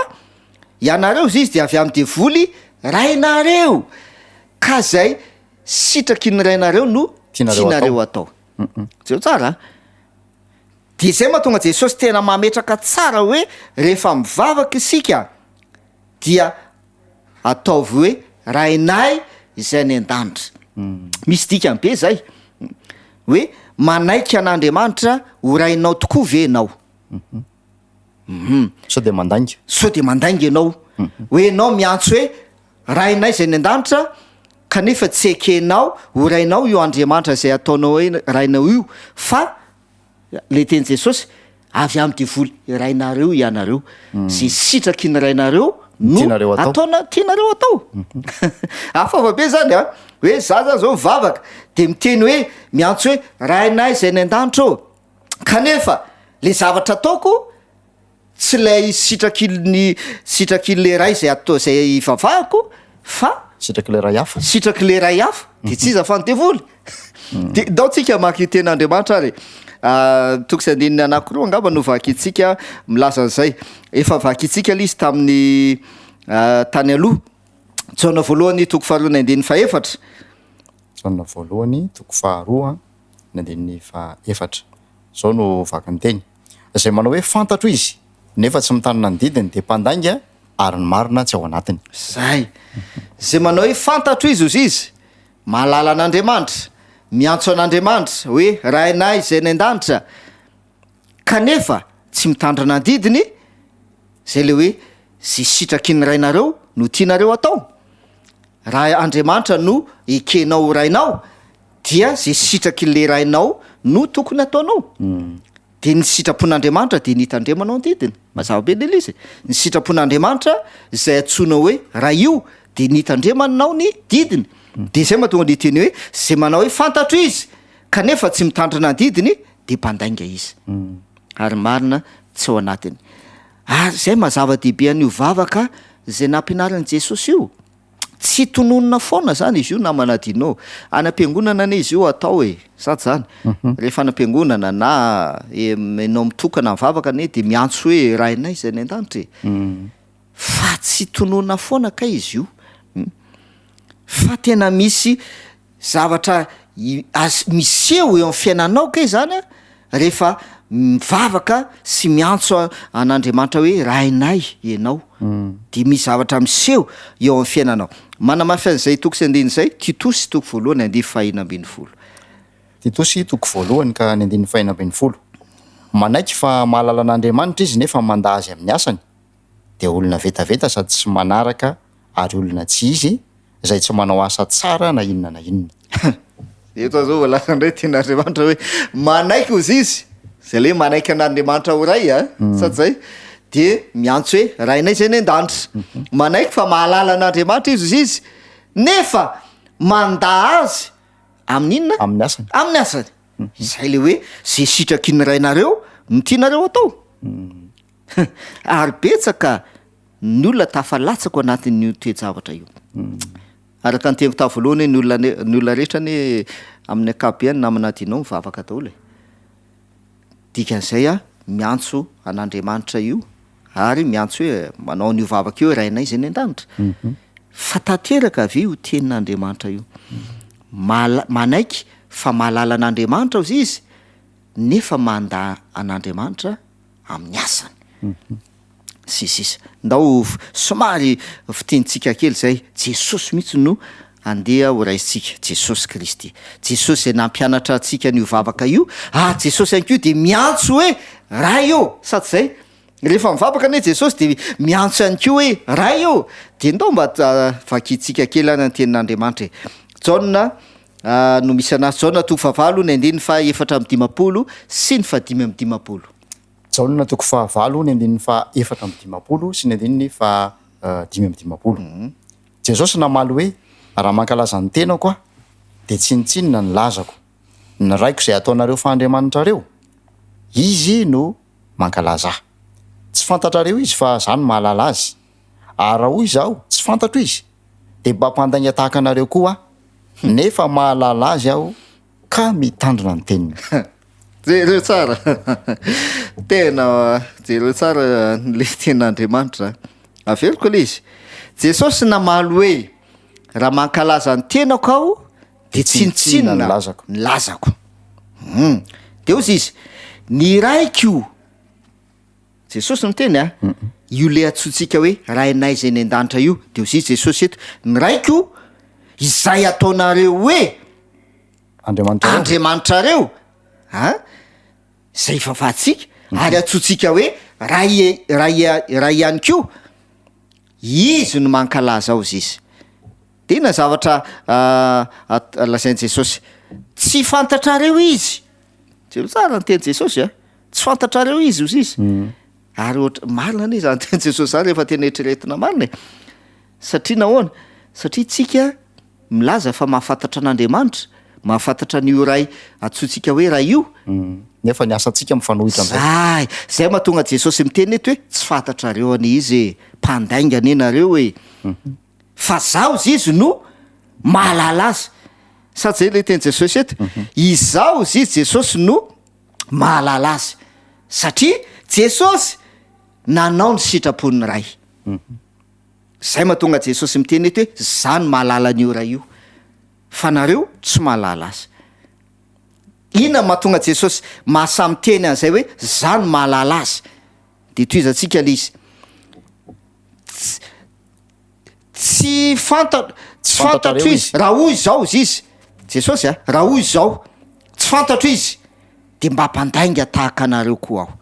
ianareo izy de avy amin'ny devoly rainareo, ka zay sitraky ny rainareo no tianareo atao. Zao tsara. De zay mahatonga Jesosy tena mametraka tsara hoe rehefa mivavaka isika dia ataovy hoe rainay izay any an-danitra. Misy dikany be zay hoe manaiky an'Andriamanitra ho rainao tokoa ve ianao? Sao de mandainga. Sao de mandainga ianao hoe ianao miantso hoe rainay izay any an-danitra kanefa tsy ekenao ho rainao io Andriamanitra zay ataonao hoe rainao io, fa le teny Jesosy avy amin'ny devoly rainareo ianareo, zay sitraky ny rainareo no tianareo atao. Afava-be zany hoe za zany zao mivavaka de miteny hoe miantso hoe rainay izay ny an-danitra ô, kanefa le zavatra ataoko tsy lay sitraky le ray zay atao zay ivavahako, fa sitraky le ray hafa. Sitraky le ray hafa de tsy iza fa ny devoly. De dao tsika maky ten'Andriamanitra ary tokony andininy anankiroa angamba no vakitsika milaza an'izay. Efa vakitsika le izy tamin'ny tany aloha. Jaona 1:2-4 Jaona 1:2-4 zao no vaky ny teny. Zay manao hoe fantatro izy nefa tsy mitanana ny didiny de mpandainga ary ny marina tsy ao anatiny. Zay manao hoe fantatro izy ozy izy mahalala an'Andriamanitra, miantso an'Andriamanitra hoe rainay izay ny an-danitra, kanefa tsy mitandrana ny didiny, zay le hoe zay sitraky ny rainareo no tianareo atao. Raha Andriamanitra no ekenao ho rainao dia zay sitraky le rainao no tokony ataonao. De ny sitrapon'Andriamanitra de ny hitandremanao ny didiny. Mazava be lely izy. Ny sitrapon'Andriamanitra zay antsoinao hoe raha io de ny hitandremanao ny didiny. De zay mahatonga ny teny hoe zay manao hoe fantatro izy kanefa tsy mitandrana ny didiny de mpandainga izy. Ary marina tsy ao anatiny. Zay mazava-dehibe an'io vavaka zay nampianaran'i Jesosy io. Tsy tononona foana zany izy io na manadinao. Any am-piangonana ane izy io atao sady zany. Rehefa any am-piangonana na enao mitokana mivavaka ane de miantso hoe rainay izay ny an-danitra. Fa tsy tononona foana ka izy io. Fa tena misy zavatra miseho eo amin'ny fiainanao kay zany rehefa mivavaka sy miantso an'Andriamanitra hoe rainay ianao. De misy zavatra miseho eo amin'ny fiainanao. Manamafy an'izay tokony andin'izay Titosy 1:5-12. Titosy 1:5-12. Manaiky fa mahalala an'Andriamanitra izy nefa manda azy amin'ny asany de olona vetaveta sady tsy manaraka ary olona tsy izy zay tsy manao asa tsara na inona na inona. Eto zao voalaza ndray ten'Andriamanitra hoe manaiky ozy izy. Zay le manaiky an'Andriamanitra ho ray sady zay de miantso hoe rainay zay ny an-danitra manaiky fa mahalala an'andriamanitra izy nefa manda azy amin'inona amin'ny asany amin'ny asany zay le hoe zay sitraky ny rainareo no tianareo atao ary betsaka ny olona tafalatsako anatin'io toejavatra io araka ny tempo ta voalohany ny olona rehetra ny amin'ny akabeany namana dinao mivavaka daholo dikan'izay a miantso an'andriamanitra io ary miantso hoe manao n'io vavaka io rainay zay ny an-danitra fa tanteraka avy io tenin'andriamanitra io manaiky fa mahalala an'andriamanitra ozy izy nefa manda an'andriamanitra amin'ny asany sisisa ndao somary fitenitsika kely zay jesosy mihitsy no andeha ho raisitsika jesosy kristy jesosy zay nampianatra atsika n'io vavaka io jesosy any ko de miantso hoe raha io sady zay rehefa mivavaka ane jesosy de miantso any ko hoe raha io de ndao mba vakitsika kely any antenin'andriamanitra jaona no misy anazy jaona toko favalo ny andiny fa efatra amby dimapolo sy ny fadimy amby dimapolo jaona toko fahavalo ny andininy fa efatra amby dimapolo sy ny andininy fa dimy amby dimapolo jesosy namaly hoe raha mankalaza ny tenako a de tsinitsinina ny lazako ny raiko zay ataonareo fahandriamanitra izy no mankalaza tsy fantatrareo izy fa zany mahalala azy ary raha hoy zaho tsy fantatro izy de mba mpandainga tahaka anareo koa nefa mahalala azy aho ka mitandrina ny teniny jereo tsara tena jereo tsara le ten'andriamanitra averiko le izy jesosy namaly hoe raha mankalaza ny tenako aho de tsinitsinina ny lazako ny lazako de ozy izy ny raiko jesosy miteny io le atsotsika hoe rainay zay ny an-danitra io de ozy izy jesosy eto ny raiko izay ataonareo hoe andriamanitrareo zay fafatsika ary atsotsika hoe raha ihany ko izy no mankalaza ao zy izy tena zavatra lazainy jesosy tsy fantatrareo izy jero tsara ny teny jesosy tsy fantatrareo izy ozy izy ary ohatra marina ane zany teny jesosy zany rehefa tena eritreretina marina satria nahoana satria tsika milaza fa mahafantatra an'andriamanitra mahafantatra n'io ray atsotsika hoe raha io nefa ny asantsika mifanohitra am'zay zay mahatonga jesosy miteny eto hoe tsy fantatrareo any izy mpandaingana enareo hoe fa zaho zy izy no mahalala azy sady zay le teny jesosy eto izaho zy izy jesosy no mahalala azy satria jesosy nanao ny sitrapon'ny ray zay mahatonga jesosy miteny eto hoe zany mahalala an'io raha io fa nareo tsy mahalala azy ina mahatonga jesosy mahasamiteny an'izay hoe zany mahalala azy de toizatsika le izy tsy fantatro izy raha hoy zao zy izy jesosy raha hoy zao tsy fantatro izy de mba mpandainga tahaka anareo koa aho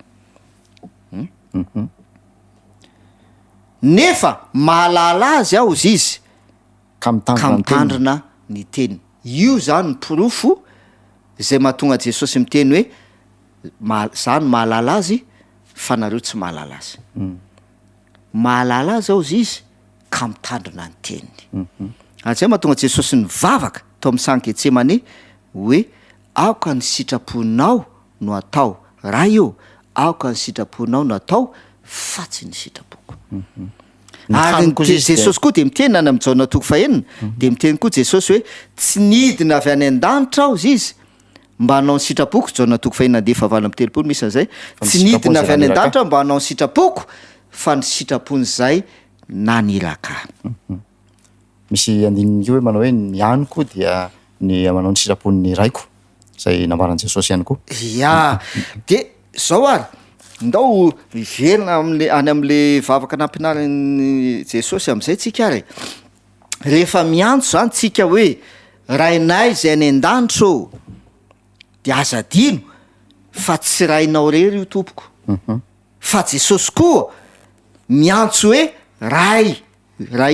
nefa mahalala azy aho zy izy ka mitandrina ny teny io zany ny porofo zay mahatonga jesosy miteny hoe zany mahalala azy fa nareo tsy mahalala azy mahalala azy aho zy izy ka mitandrina ny teniny ary zay mahatonga jesosy ny vavaka tao amin'ny Sangetsemane hoe aoka ny sitraponao no atao raha io aoka ny sitraponao no atao fa tsy ny sitrapoko ary jesosy koa de miteny any amin'ny jaona toko fahenina de miteny koa jesosy hoe tsy nidina avy any an-danitra aho zy izy mba hanao ny sitrapoko jaona toko fahenina de favalo amby telopolo misy an'izay tsy nidina avy any an-danitra mba hanao ny sitrapoko fa ny sitrapon'izay naniraka misy andininy io hoe manao hoe ny aniko dia ny manao ny sitrapon'ny raiko zay nambaran'i jesosy ihany koa ya de zao ary ndao iverina am'le any am'le vavaka nampianarany jesosy am'izay tsika ary rehefa miantso zany tsika hoe rainay zay any an-danitro de aza dino fa tsy rainao rery io tompoko fa jesosy koa miantso hoe ray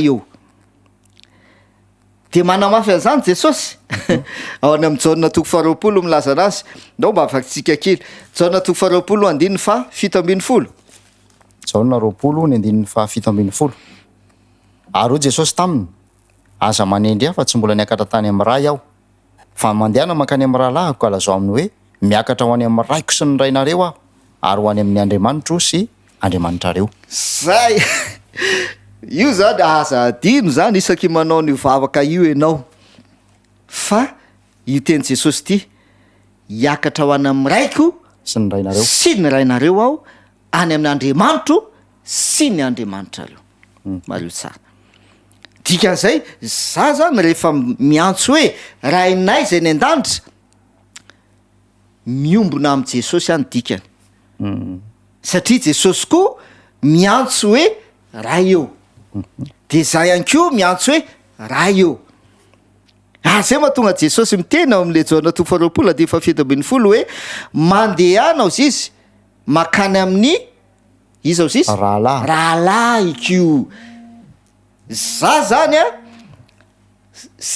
eo de manamafy an'izany jesosy ao any amin'ny jaona toko faharoapolo milaza anazy ndao mba afakitsika kely jaona toko faharoapolo andininy fa 7 ambin'ny folo jaona roapolo ny andininy fahafito ambin'ny folo ary ho jesosy taminy aza manendry aho fa tsy mbola niakatra tany amin'ny ray aho fa mandehana mankany amin'ny rahalahy ko alazao aminy hoe miakatra ho any amin'ny raiko sy ny rainareo aho ary ho any amin'ny andriamanitra sy andriamanitrareo zay io zany aza adino zany isaky manao ny vavaka io ianao fa io teny jesosy ity hiakatra ho any amin'ny raiko sy ny rainareo sy ny rainareo aho any amin'ny andriamanitro sy ny andriamanitrareo mario tsara dikan'izay za zany rehefa miantso hoe rainay zay ny an-danitra miombona amin'i jesosy any dikany satria jesosy koa miantso hoe ray eo de za ihany koa miantso hoe ray eo zay mahatonga jesosy mitena amin'le jaona toko faharoapolo de fahafito ambin'ny folo hoe mandehanao zizy makany amin'ny iza zizy rahalahy ikio za zany a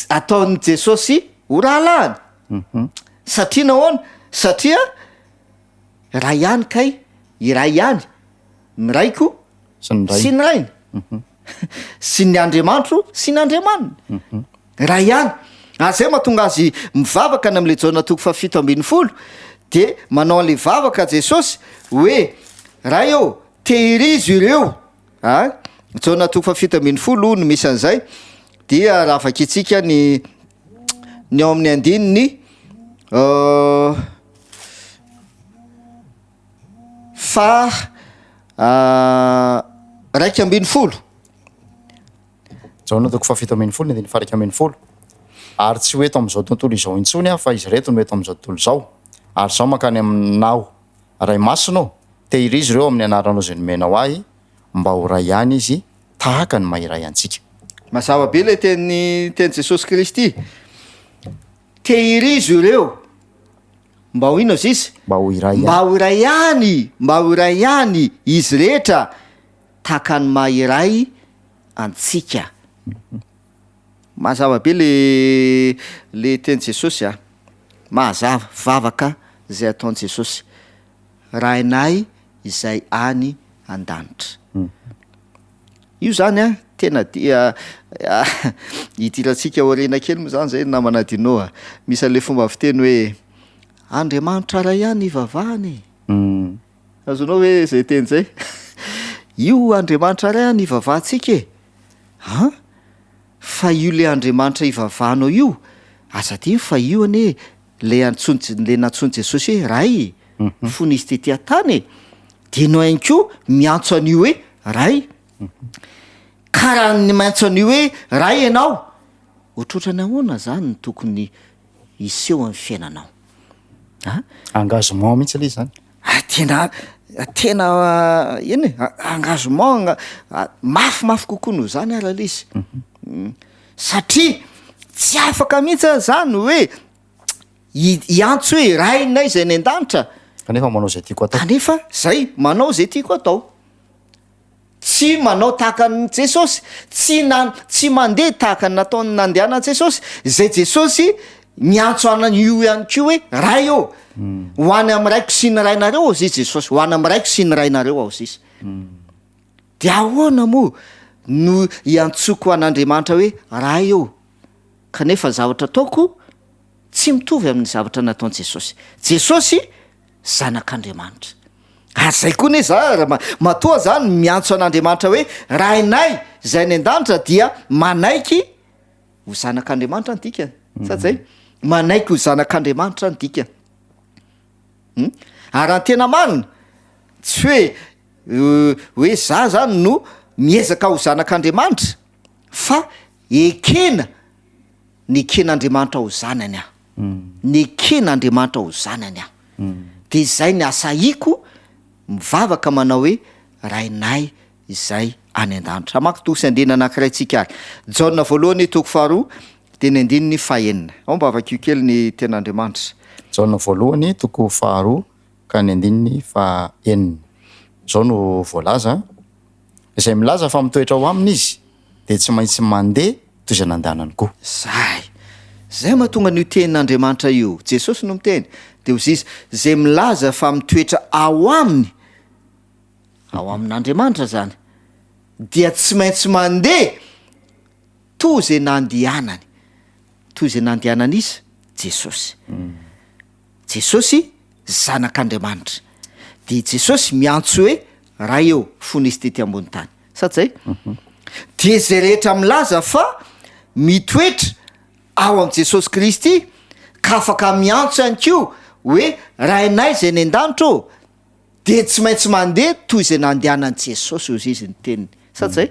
ataon'ny jesosy ho rahalahiny satria nahoana satria ray ihany kay iray ihany ny raiko sy ny rainy sy ny andriamanitro sy ny andriamaniny ray ihany zay mahatonga azy mivavaka ny am'le jaona toko fahafito ambin'ny folo de manao an'le vavaka jesosy hoe ray eo tehirizo ireo jaona toko fahafito ambin'ny folo no misy an'izay dia raha vakitsika ny ao amin'ny andininy fa raiky ambin'ny folo jaona toko fahafito ambin'ny folo ny andiny fa raiky ambin'ny folo ary tsy hoeto am'izao tontolo izao intsony a fa izy reto no eto am'izao tontolo izao ary zao mankany aminao ray masinao tehirizy ireo amin'ny anaranao zay nomenao ahy mba ho ray ihany izy tahaka ny mahiray antsika mazava be le teny jesosy kristy tehirizo ireo mba ho inao zizy mba ho iray mba ho iray ihany izy rehetra tahaka ny mahiray antsika mazava be le teny jesosy mahazava vavaka zay ataon'i jesosy rainay izay any an-danitra io zany tena dia hitirantsika orena kely moa zany zay namana dinoa misy an'le fomba fiteny hoe andriamanitra ray ihany ivavahany azonao hoe zay teny zay io andriamanitra ray ihany ivavahantsika fa io le andriamanitra ivavahanao io azaty fa io anie le natsony jesosy hoe ray fony izy tetỳ tany de nao ihany koa miantso an'io hoe ray karaha ny maintso an'io hoe ray ianao ohatrotrany ahoana zany ny tokony iseho amin'ny fiainanao engagement mihitsy le zany tena eny engagement mafimafy kokoa noho zany ara le izy satria tsy afaka mihitsy zany hoe hiantso hoe rainay zay ny an-danitra kanefa manao zay tiako atao kanefa zay manao zay tiako atao tsy manao tahaka ny jesosy tsy mandeha tahaka ny nataony nandehanany jesosy zay jesosy miantso anan'io ihany ko hoe ray eo ho any amin'ny raiko sy ny rainareo ao zizy jesosy ho any amin'ny raiko sy ny rainareo ao zizy de ahoana moa no hiantsoko an'andriamanitra hoe ray eo kanefa zavatra ataoko tsy mitovy amin'ny zavatra nataony jesosy zanak'andriamanitra zay koa ne za matoa zany miantso an'andriamanitra hoe rainay zay ny an-danitra dia manaiky ho zanak'andriamanitra ny dikany sady zay manaiky ho zanak'andriamanitra ny dikany ary antena marina tsy hoe za zany no miezaka ho zanak'andriamanitra fa ekena ny eken'andriamanitra ho zanany aho ny eken'andriamanitra ho zanany aho de zay ny asaiko mivavaka manao hoe rainay izay any an-danitra amaky tosy andina anankiray tsika ary jaona voalohany toko faharoa de ny andininy fahaenina ao mba avakio kely ny ten'andriamanitra jaona voalohany toko faharoa ka ny andininy fahaenina zao no voalaza izay milaza fa mitoetra ho aminy izy de tsy maintsy mandeha toy izay nandehanany koa zay mahatonga n'io tenin'andriamanitra io jesosy no miteny de ho zizy zay milaza fa mitoetra ao aminy ao amin'andriamanitra zany dia tsy maintsy mandeha toy zay nandehanany toy zay nandehanany izy Jesosy. Jesosy zanak'Andriamanitra de Jesosy miantso hoe raha eo fony izy tety ambony tany sa tsy zay de zay rehetra milaza fa mitoetra ao am' Jesosy Kristy ka afaka miantso ihany ko hoe raha inay zay ny an-danitra ô de tsy maintsy mandeha toy zay nandehanany Jesosy ozy izy ny teniny sa tsy zay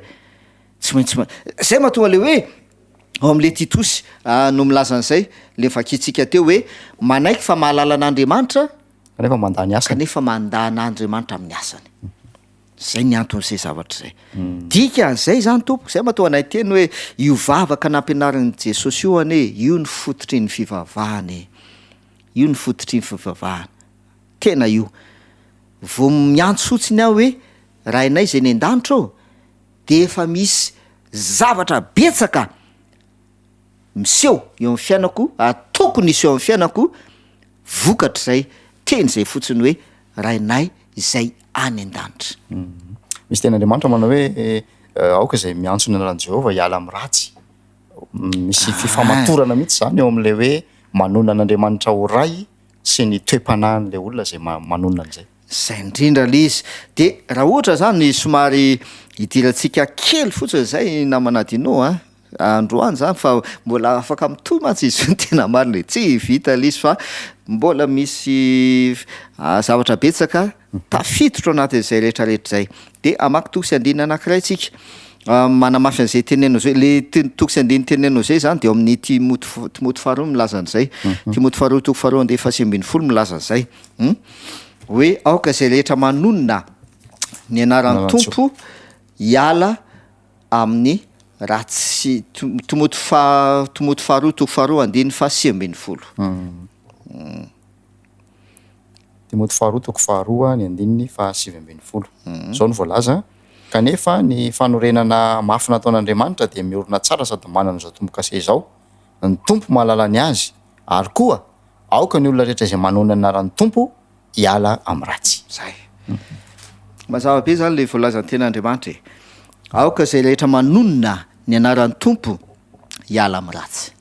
tsy maintsy zay mahatonga le hoe ao am'le Titosy no milaza an'izay le vakitsika teo hoe manaiky fa mahalala an'Andriamanitra kanefa mandany asa kanefa mandan'Andriamanitra amin'ny asany zay ny anton'izay zavatra zay dika an'izay zany tompo zay mahatonga anay teny hoe io vavaka nampianarin'i Jesosy io ane io ny fototry ny fivavahany io ny fototry ny fivavahana tena io vo miantso fotsiny aho hoe raha inay zay ny an-danitra ô de efa misy zavatra betsaka miseho eo amin'ny fiainako tokony iseho amin'ny fiainako vokatra zay teny zay fotsiny hoe raha inay zay any an-danitra. Misy ten'Andriamanitra manao hoe aoka zay miantso ny anaran'i Jehova hiala amin'ny ratsy. Misy fifamatorana mihitsy zany eo am'le hoe manona an'Andriamanitra ho ray sy ny toe-panahin'le olona zay manona an'izay. Zay indrindra le izy de raha ohatra zany somary hidirantsika kely fotsiny zay namanadinao androany zany fa mbola afaka mitohy mantsy izy tena marina tsy vita le izy fa mbola misy zavatra betsaka tafitotro anatin'izay rehetrarehetra zay de amaky tokosy andiny anankiray tsika manamafy an'izay tenenao zay le tokosy andiny tenenao zay zany de ao amin'ny Timoty faharoa milaza an'izay Timoty faharoa toko faharoa andeha faha 5 milaza an'izay hoe aoka zay rehetra manonona ny anaran'ny tompo hiala amin'ny ratsy Timoty faharoa toko faharoa andiny faha 5. Timoty faharoa toko faharoa ny andininy faha 5. Zao no voalaza kanefa ny fanorenana mafy nataon'Andriamanitra de miorina tsara sady manana zao tombo-kase zao ny tompo mahalala ny azy ary koa aoka ny olona rehetra zay manona ny anaran'ny tompo hiala amin'ny ratsy zay mazava be zany le voalazan'ny ten'Andriamanitra aoka zay rehetra manonona ny anaran'ny tompo hiala amin'ny ratsy.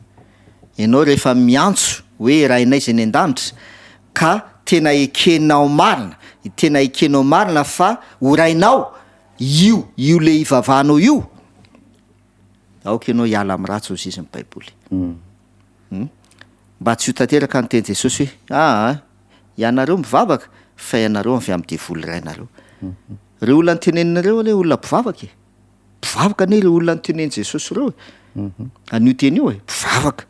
Ianao rehefa miantso hoe raha inay zay ny an-danitra ka tena ekenao marina tena ekenao marina fa horainao io le ivavahanao io aoka ianao hiala amin'ny ratsy ozy izy ny baiboly mba tsy ho tanteraka ny teny Jesosy hoe ianareo mivavaka fa ianareo avy amin'ny devoly rainareo reo olona ny tenenareo le olona mpivavaka mpivavaka ne le olona ny teneny Jesosy reo an'io teny io mpivavaka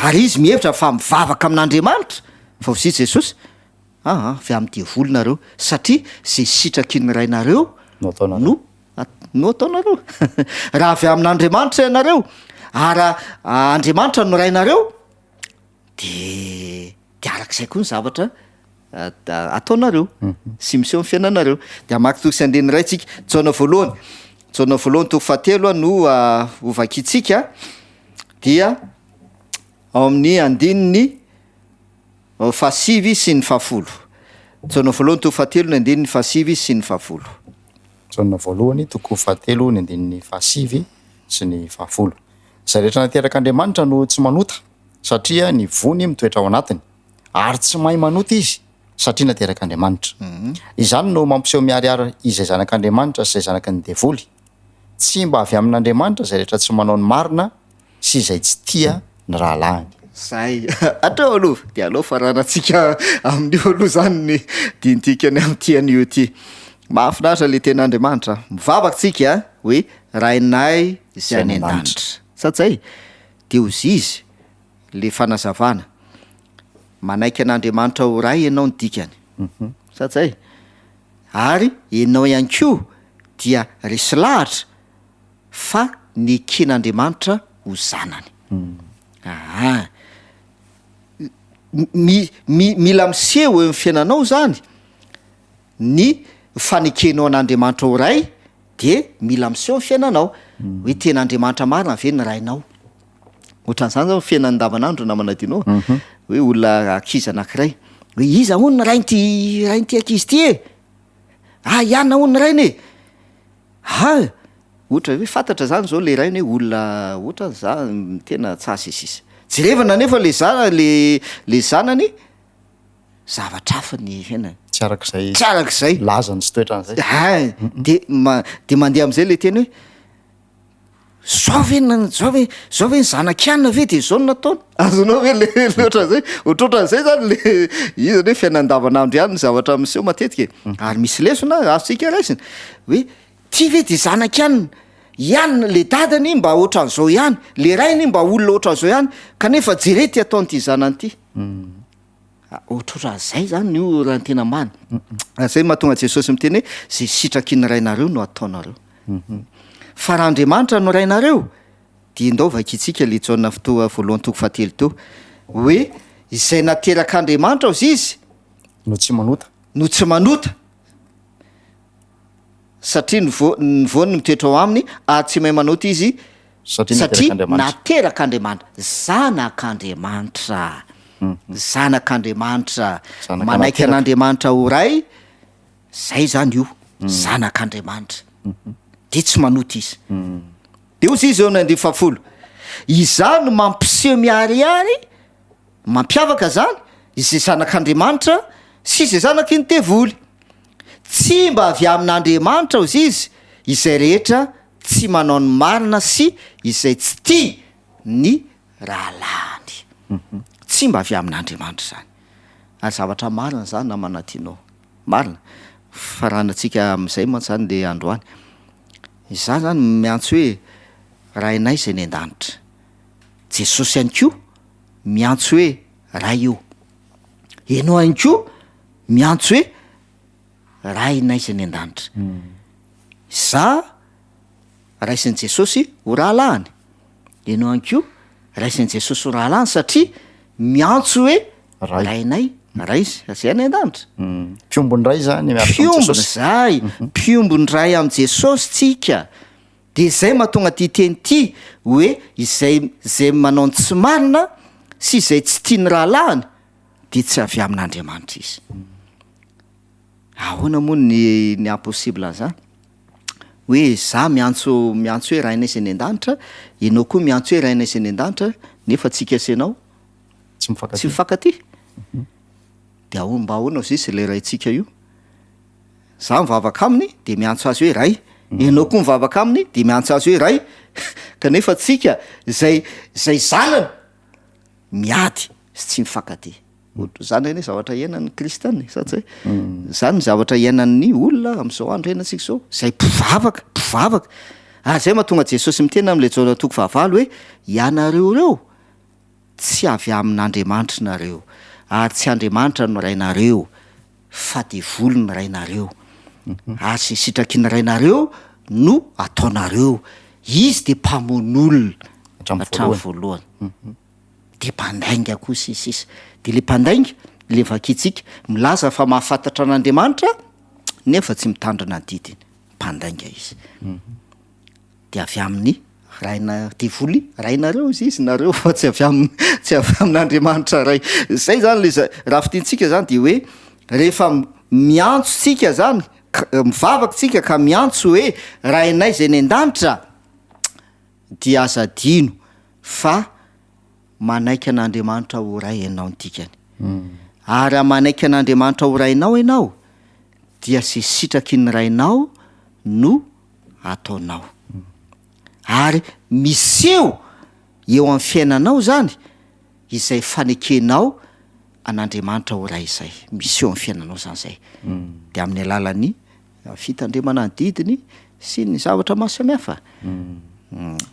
ary izy mihevitra fa mivavaka amin'Andriamanitra fa ozy Jesosy avy amin'ny devoly nareo satria zay sitrakiny rainareo no ataonareo raha avy amin'Andriamanitra ianareo ary Andriamanitra no rainareo de arak'izay koa ny zavatra ataonareo sy miseho ny fiainanareo de amaky tokosy andeny ray tsika jaona voalohany toko fahatelo no ovakitsika dia ao amin'ny andininy fahasivy sy ny fahafolo jaona voalohany toko fahatelo ny andininy fahasivy sy ny fahafolo jaona voalohany toko fahatelo ny andininy fahasivy sy ny fahafolo zay rehetra naterak'Andriamanitra no tsy manota satria ny vony mitoetra ao anatiny ary tsy mahay manota izy satria naterak'Andriamanitra izany no mampiseho miariary izay zanak'Andriamanitra sy zay zanaky ny devoly tsy mba avy amin'Andriamanitra zay rehetra tsy manao ny marina sy izay tsy tia ny rahalahiny zay atreo aloha de alao faranantsika amin'io aloha zany ny dintikany amin'tian'io ty mahafinaritra le ten'Andriamanitra mivavaka tsika hoe raha inay zay any an-danitra satsay de ozy izy le fanazavana manaiky an'Andriamanitra ho ray ianao ny dikany satsay ary ianao ihany koa dia resy lahatra fa ny eken'Andriamanitra ho zanany mila miseho eo amin'ny fiainanao zany ny fanekenao an'Andriamanitra ho ray de mila miseho amin'ny fiainanao hoe ten'Andriamanitra marina ve ny rainao ohatran'izany zao fiainany andavanandro namanadinao hoe olona akizy anankiray hoe iza hono ny rain'ty akizy ty iana ho ny rainy e ohatra hoe fantatra zany zao le rainy hoe olona ohatra za tena tsasy isisa jerevana nefa le zanany zavatra hafa ny fiainany tsy arak'izay tsy arak'izay lazany sy toetran'izay de mandeha am'izay le teny hoe zao ve ny zanak-ianina ve de zao no nataony azonao hoe le ohatran'zay ohatrohatran'izay zany le izany hoe fiainan-davanandro ihany ny zavatra miseho matetika ary misy lesona azontsika raisina hoe ty ve de zanak-ianina ianina le dadany mba ohatran'izao ihany le rainy mba olona ohatran'izao ihany kanefa jerety ataonyity zanany ity ohatrohatran'izay zany io raha ny tena many zay mahatonga Jesosy miteny hoe zay sitraky ny rainareo no ataonareo fa raha Andriamanitra no rainareo dia ndao vakitsika le jaona fotoa voalohany toko fahatelo teo hoe izay naterak'Andriamanitra ozy izy no tsy manota satria ny voany mitoetra ao aminy ary tsy mahay manota izy satria naterak'Andriamanitra zanak'Andriamanitra manaiky an'Andriamanitra ho ray zay zany io zanak'Andriamanitra de tsy manota izy de ozy izy eo ny 10 izany mampiseho miariary mampiavaka zany izay zanak'Andriamanitra sy izay zanaky ny tevoly tsy mba avy amin'Andriamanitra ozy izy izay rehetra tsy manao ny marina sy izay tsy tia ny rahalany tsy mba avy amin'Andriamanitra zany ary zavatra marina zany na manatianao marina faranantsika am'izay moa zany le androany za zany miantso hoe rainay zay ny an-danitra Jesosy ihany koa miantso hoe ray io ianao ihany koa miantso hoe rainay zay ny an-danitra za raisin'i Jesosy ho rahalany ianao ihany koa raisin'i Jesosy ho rahalany satria miantso hoe rainay ray zay any an-danitra piombony ray zany piombony zay piombony ray am' Jesosy tsika de zay mahatonga ty teny ty hoe izay manao ny tsy marina sy izay tsy tia ny rahalany de tsy avy amin'Andriamanitra izy ahoana moa ny impossible zany hoe za miantso hoe rainay zay ny an-danitra ianao koa miantso hoe rainay zay ny an-danitra nefa tsika senao tsy mifankaty de mba ahoana ozy izy le raintsika io za mivavaka aminy de miantso azy hoe ray ianao koa mivavaka aminy de miantso azy hoe ray kanefa tsika zay zanany miady sy tsy mifankaty zany eny zavatra iainan'ny kristana satsy hoe zany zavatra iainan'ny olona am'izao andro iainantsika zao zay mpivavaka ary zay mahatonga Jesosy mitena am'le jaona toko 19 hoe ianareo reo tsy avy amin'Andriamanitra nareo ary tsy Andriamanitra no rainareo fa devoly ny rainareo ary sy sitraky ny rainareo no ataonareo izy de mpamon'olona hatramin'ny voalohany de mpandainga koa sisisa de le mpandainga le vakitsika milaza fa mahafantatra an'Andriamanitra nefa tsy mitandrina ny didiny mpandainga izy de avy amin'ny raina devoly rainareo izy nareo fa tsy avy amin'Andriamanitra ray zay zany le raha fitiantsika zany de hoe rehefa miantso tsika zany mivavaka tsika ka miantso hoe rainay zay ny an-danitra dia azadino fa manaiky an'Andriamanitra ho ray ianao ntikany ary manaiky an'Andriamanitra ho rainao ianao dia sy sitraky ny rainao no ataonao ary miseho eo amin'ny fiainanao zany izay fanekenao an'Andriamanitra ho ray izay miseho amin'ny fiainanao zany zay de amin'ny alalan'ny fitandremana ny didiny sy ny zavatra maro samihafa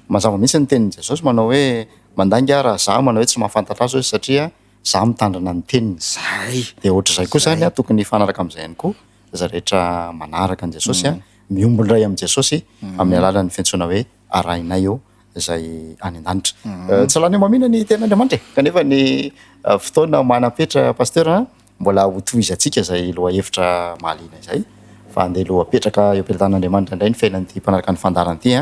mazava mihitsy ny tenin'i Jesosy manao hoe mandainga raha za manao hoe tsy mahafantatra azy hoe satria za mitandrina ny teniny zay de ohatra zay koa zany tokony fanaraka am'izay ihany koa za rehetra manaraka an' Jesosy miombony ray am' Jesosy amin'ny alalan'ny fiantsoana hoe arainay eo zay any an-danitra tsy lany mamina ny ten'Andriamanitra kanefa ny fotoana manapetra pasteur mbola hotohizatsika zay loha hevitra mahaliana izay fa andeha loha apetraka eo am-pitan'Andriamanitra indray ny fiainan'ity mpanaraka ny fandarana ity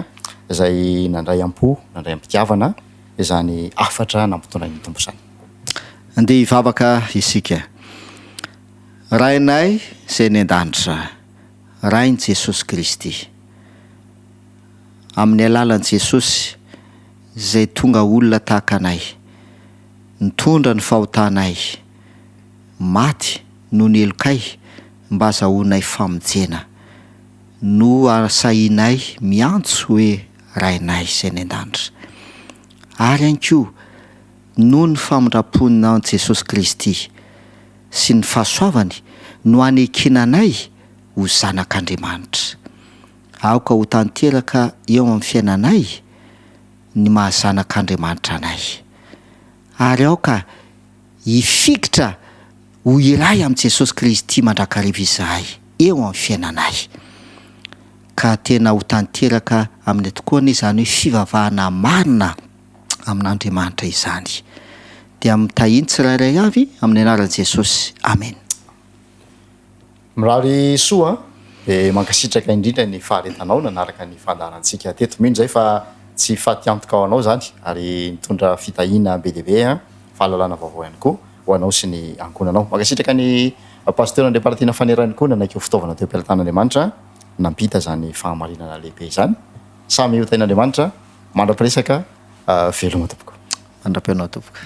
zay nandray am-po nandray am-pitiavana izany afatra nampitondra ny tompo zany andeha hivavaka isika rainay zay ny an-danitra rainy Jesosy Kristy. Amin'ny alalan'i Jesosy zay tonga olona tahaka anay, nitondra ny fahotanay, maty no nelokay mba azahoanay famonjena, no asahinay miantso hoe rainay izay ny an-danitra. Ary ihany koa noho ny famindraponina an Jesosy Kristy sy ny fahasoavany no anekenanay ho zanak'Andriamanitra. Aoka ho tanteraka eo amin'ny fiainanay ny mahazanak'Andriamanitra anay. Ary aoka hifikitra ho iray amin'ny Jesosy Kristy mandrakariva izahay eo amin'ny fiainanay. Ka tena ho tanteraka amin'ny tokoa ny izany hoe fivavahana marina amin'Andriamanitra izany. Dia mitahiny tsirairay avy amin'ny anaran'i Jesosy. Amen. Mirary soa dia mankasitraka indrindra ny faharetanao nanaraka ny fandaharantsika teto. Mino zay fa tsy fatiantoka ao anao zany ary nitondra fitahiana be dia be fahalalana vaovao ihany koa ho anao sy ny ankonanao. Mankasitraka ny pasteur andriamparatiana fanerany koa nanaiky fitaovana teo am-pialatan'Andriamanitra nampita zany fahamarinana lehibe izany. Samy ho tain'Andriamanitra mandra-piresaka veloma tompoko. Mandra-pianao tompoko.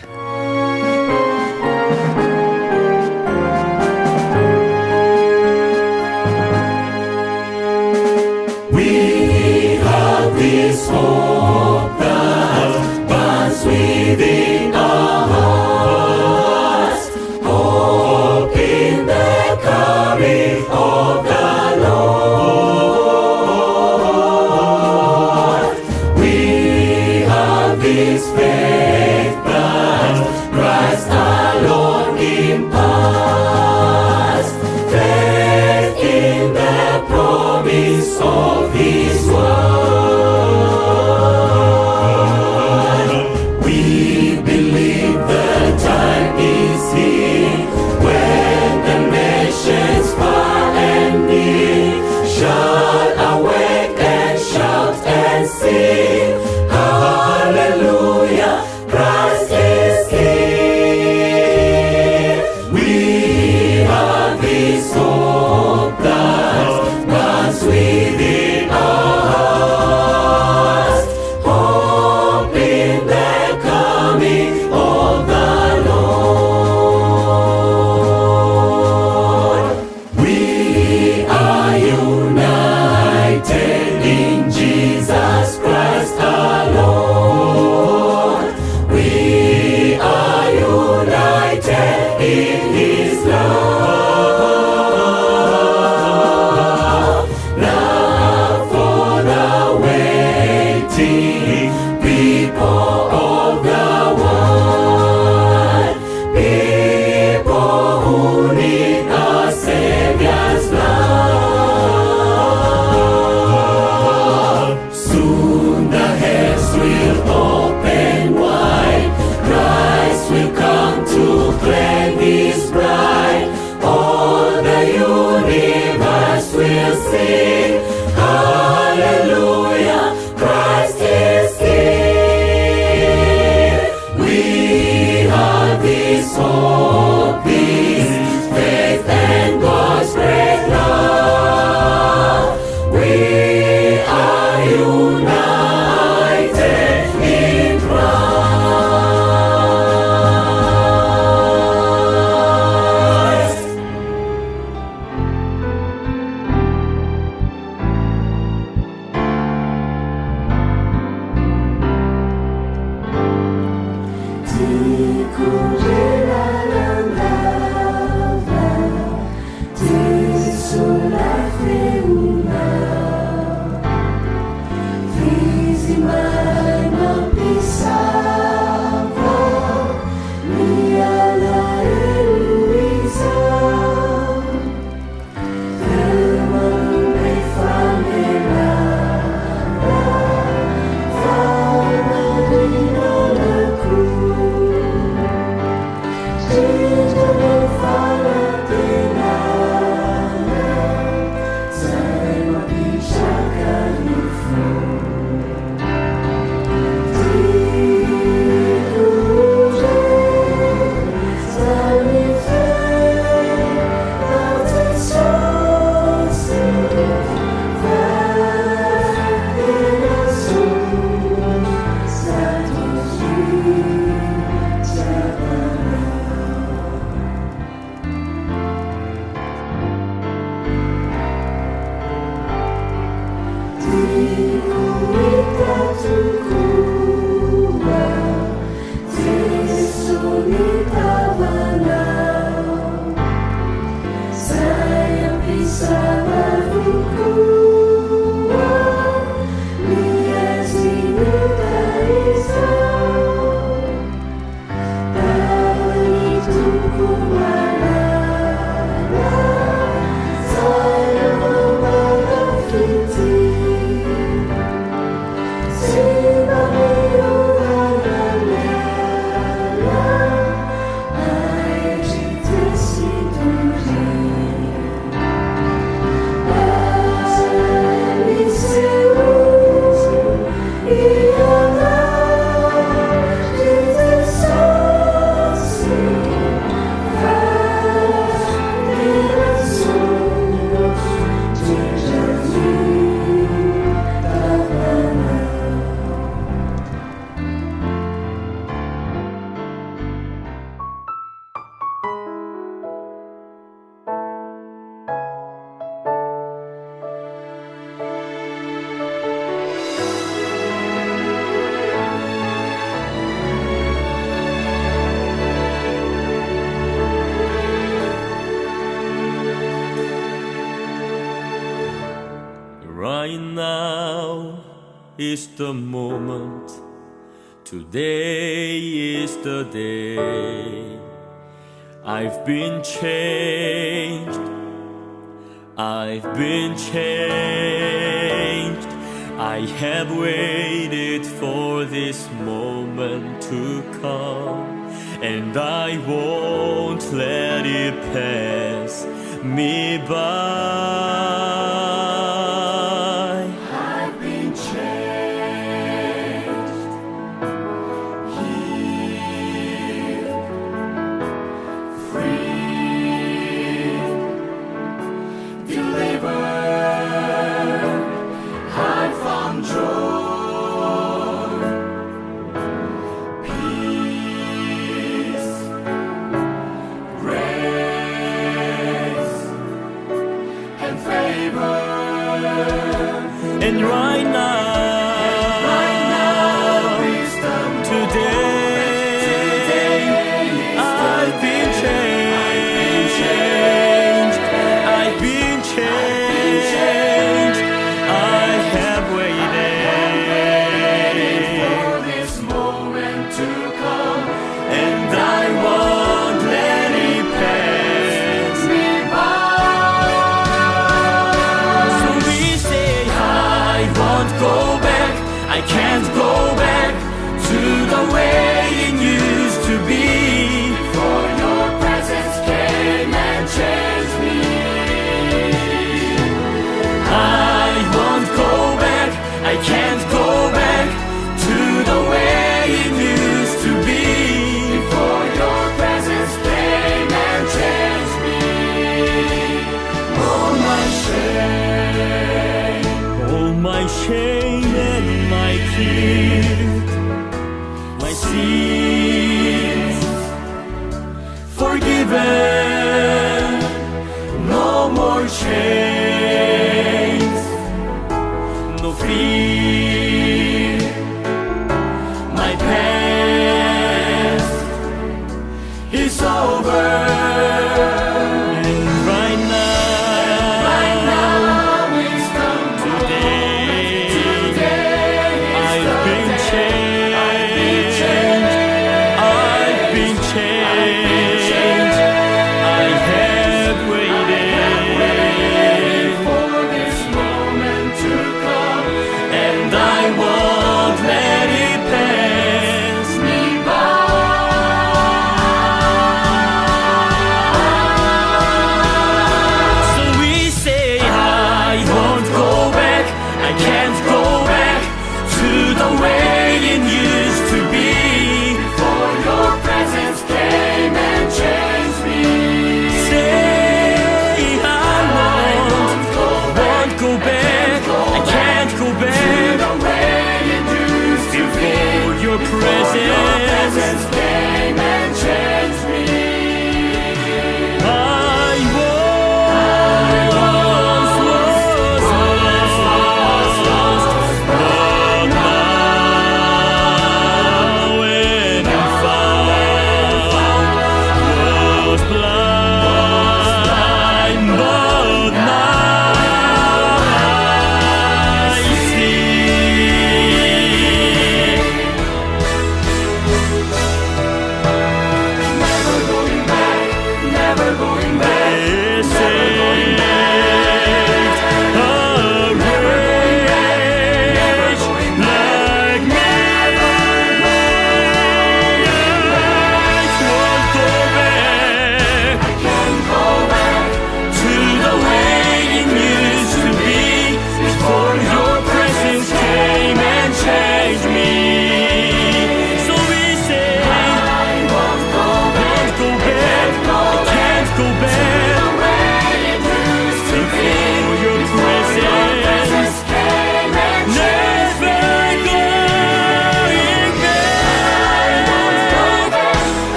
We have this hope that burns within our hearts, hope in the coming of the Lord. We have this faith that Christ alone imparts, faith in the promise of His word. We believe the time is here when the nations far and near shall awake and shout and sing, Hallelujah, Christ is here. We have this hope that burns within our hearts, hope in the coming of the Lord. We are united in Jesus Christ our Lord. We are united in His love, love for the waiting people of the world, people who need a Savior's love. Soon the heavens will open wide, Christ will come to claim His bride. All the universe will sing, Hallelujah, Christ is here. We have this hope, this faith and God's great love. We are united in Christ. Right now is the moment. Today is the day. I've been changed. I've been changed. I have waited for this moment to come, and I won't let it pass me by. I've been changed, healed, free, delivered. I've found joy, peace, grace, and favor. And right now, today, I've been changed. I've been changed. I have waited for this moment to come, and I won't let it pass me by. So we say I won't go back. I can't go back to the way it used to be. For your presence came and changed me. I won't go back. I can't go back to the way it used to be. For your presence came and changed me. All my shame, all my shame and my guilt, my sins forgiven. No more chains, no fear. My past is over. And right now it's come today. I've been changed. I've been changed. I have waited for this moment to come, and I won't let it pass me by. So we say I won't go back. I can't go back to the way it used to be. For your presence came and changed me. Say I won't go back. I can't go back to the way it used to be. For your presence came and changed me. I was lost.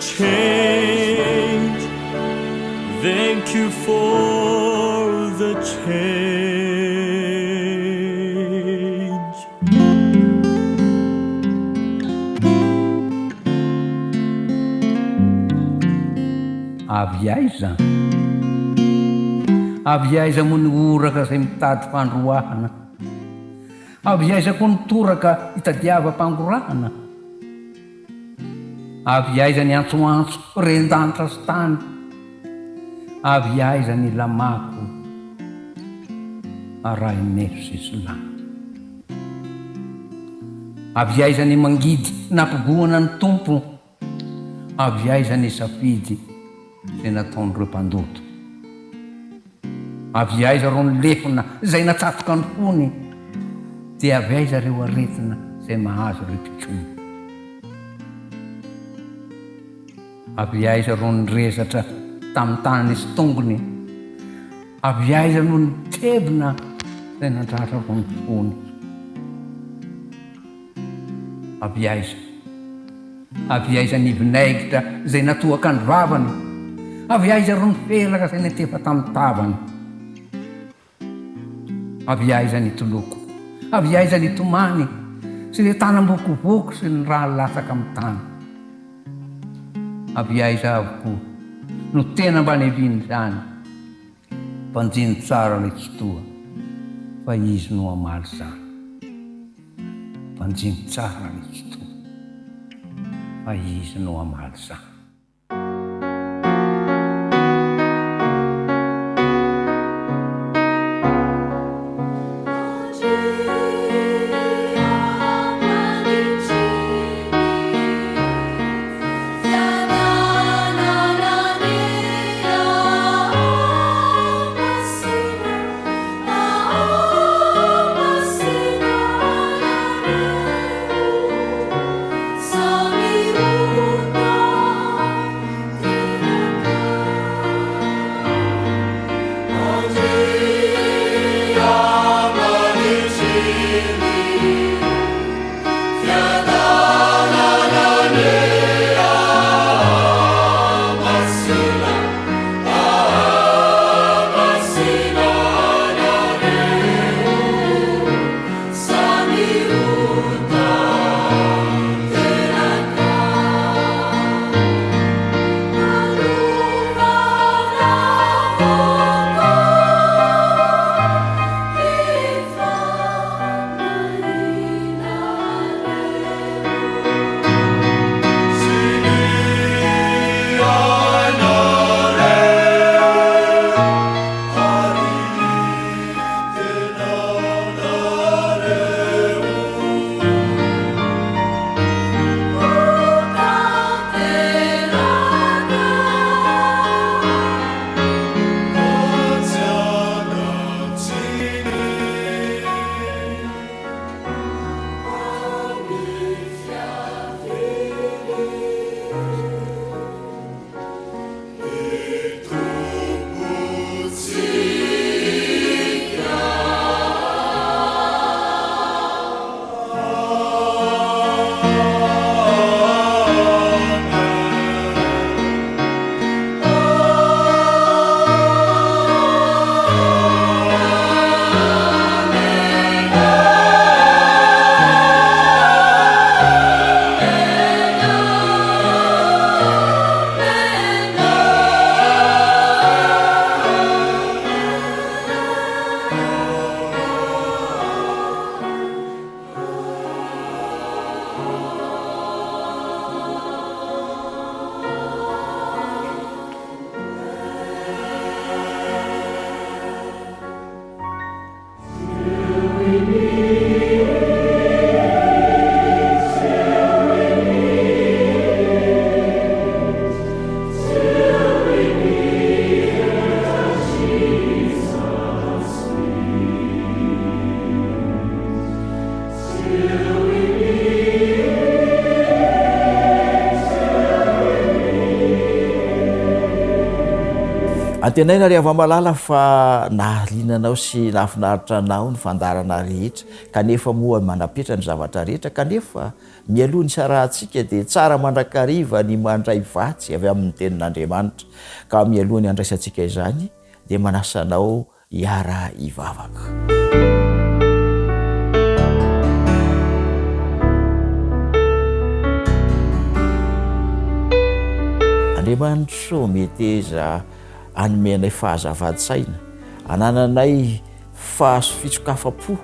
change. Thank you for the change. Avy aiza moa ny oraka izay mitady fandroahana, avy aiza koa ny toraka hitadiava-pangorahana, avy aiza ny antsoantso ren-danitra sy tany, avy aiza ny lamako aray meso islamy, avy aiza ny mangidy nampigoana ny tompo, avy aiza ny safidy izay nataon'ireo mpandoto, avy aiza ro ny lefona izay natsatoka ny fony, dia avy aiza reo aretina izay mahazo repitsomy, avy aiza ro ny resatra tamin'ny tany sy tongony, avy aiza no ny tebona izay nandratra ro ny fony, avy aiza ny vinaigitra izay natoaka ny vavany, avy aiza ro ny felaka izay natefa tamin'ny tavany, avy aiza ny toloko, avy aiza ny tomany sy ny tanam-bokovoko sy ny raha latsaka amin'ny tany, avy aiza avokoa no tena mba neviny zany, mpanjiny tsara ilay tsotoa fa izy no amaly zany, mpanjiny tsara ilay tsotoa fa izy no amaly zany. Sami ruta antenaina ry ava-malala fa nahalinanao sy nahafinaritra anao ny fandarana rehetra kanefa moa manapetra ny zavatra rehetra kanefa mialoha ny sarahantsika dia tsara mandrakariva ny mandray vatsy avy amin'ny tenin'Andriamanitra ka mialoha ny andraisantsika izany dia manasanao hiara hivavaka. Andriamanitra meteza anomenay fahazavantsaina anananay fitsokafa-po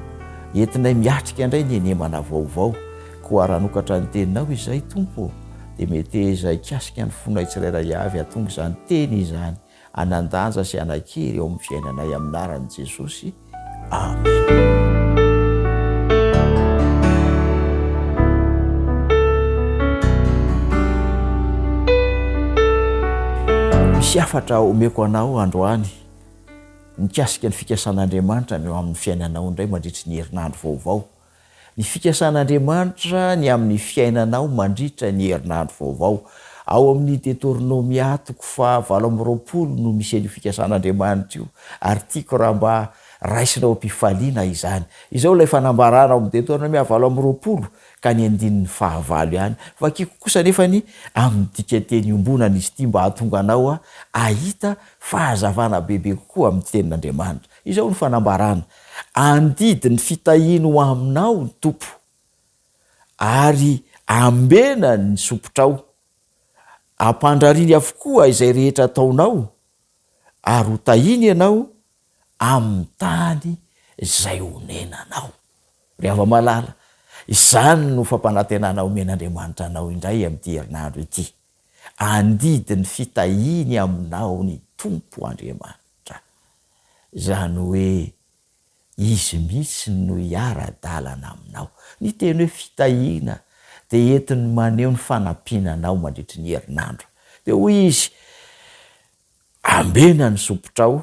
entinay miatrika indray ny enemana vaovao koa raha nokatra ny teninao izay tompo dia meteza hikasika ny fonay tsirairay avy atonga izany teny izany anandanja sy anakery eo amin'ny fiainanay amin'ny anaran'i Jesosy. Amen. Misy afatra omeko anao androany nikasika ny fikasan'Andriamanitra ny amin'ny fiainanao indray mandritra ny herinandro vaovao. Ny fikasan'Andriamanitra ny amin'ny fiainanao mandritra ny herinandro vaovao. Ao amin'ny Deutéronomia 7:20 no misy ny fikasan'Andriamanitra io ary tiako raha mba raisinao am-pifaliana izany. Izao ilay fanambarana ao amin'ny Deutéronomia 7:20 ka ny 9:9 ihany. Vakiko kosa nefa ny amin'ny dika teny iombonana izy ity mba hahatonga anao ahita fahazavana bebe kokoa amin'ny tenin'Andriamanitra. Izao ny fanambarana. Andidy ny fitahiana ho aminao ny Tompo ary ambena ny sopotrao. Ampandrariny avokoa izay rehetra ataonao ary ho tahiny ianao amin'ny tany izay honenanao. Ry ava-malala, izany no fampanantenana omen'Andriamanitra anao indray amin'ity herinandro ity. Andidy ny fitahiny aminao ny Tompo Andriamanitra. Izany hoe izy mihitsy no hiara-dalana aminao. Ny teny hoe fitahina dia entiny maneho ny fanampinanao mandritra ny herinandro. Dia hoy izy ambena ny sopotrao,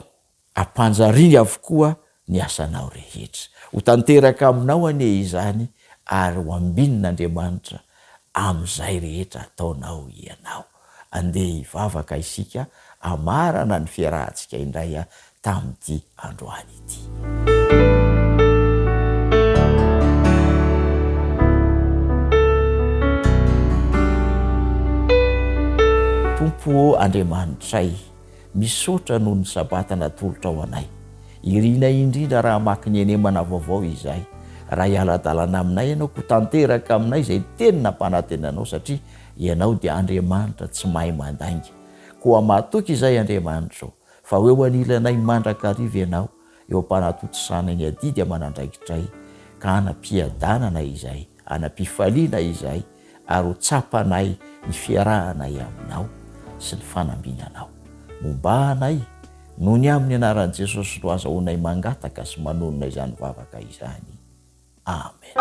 ampanjariany avokoa ny asanao rehetra. Ho tanteraka aminao anie izany ary ho ambin'Andriamanitra amin'izay rehetra ataonao ianao. Andeha hivavaka isika amarana ny fiarahantsika indray tamin'ity androany ity. Tompo Andriamanitray, misaotra noho ny sabata natolotra ao anay. Irinay indrindra raha maki ny enemana vaovao izay. Raha hiala-dalana aminay ianao ko tanteraka aminay izay teny nampanantenanao satria ianao dia Andriamanitra tsy mahay mandainga. Koa matoky izay Andriamanitra fa eo anilanay mandrakariva ianao eo ampanatotosana ny adidy amanandraikitray ka anam-piadanana izay, anam-pifaliana izay ary ho tsapanay ny fiarahanay aminao sy ny fanambinanao. Mombanay noho ny amin'ny anaran'i Jesosy no azahoanay mangataka sy manonona izany vavaka izany. Amen.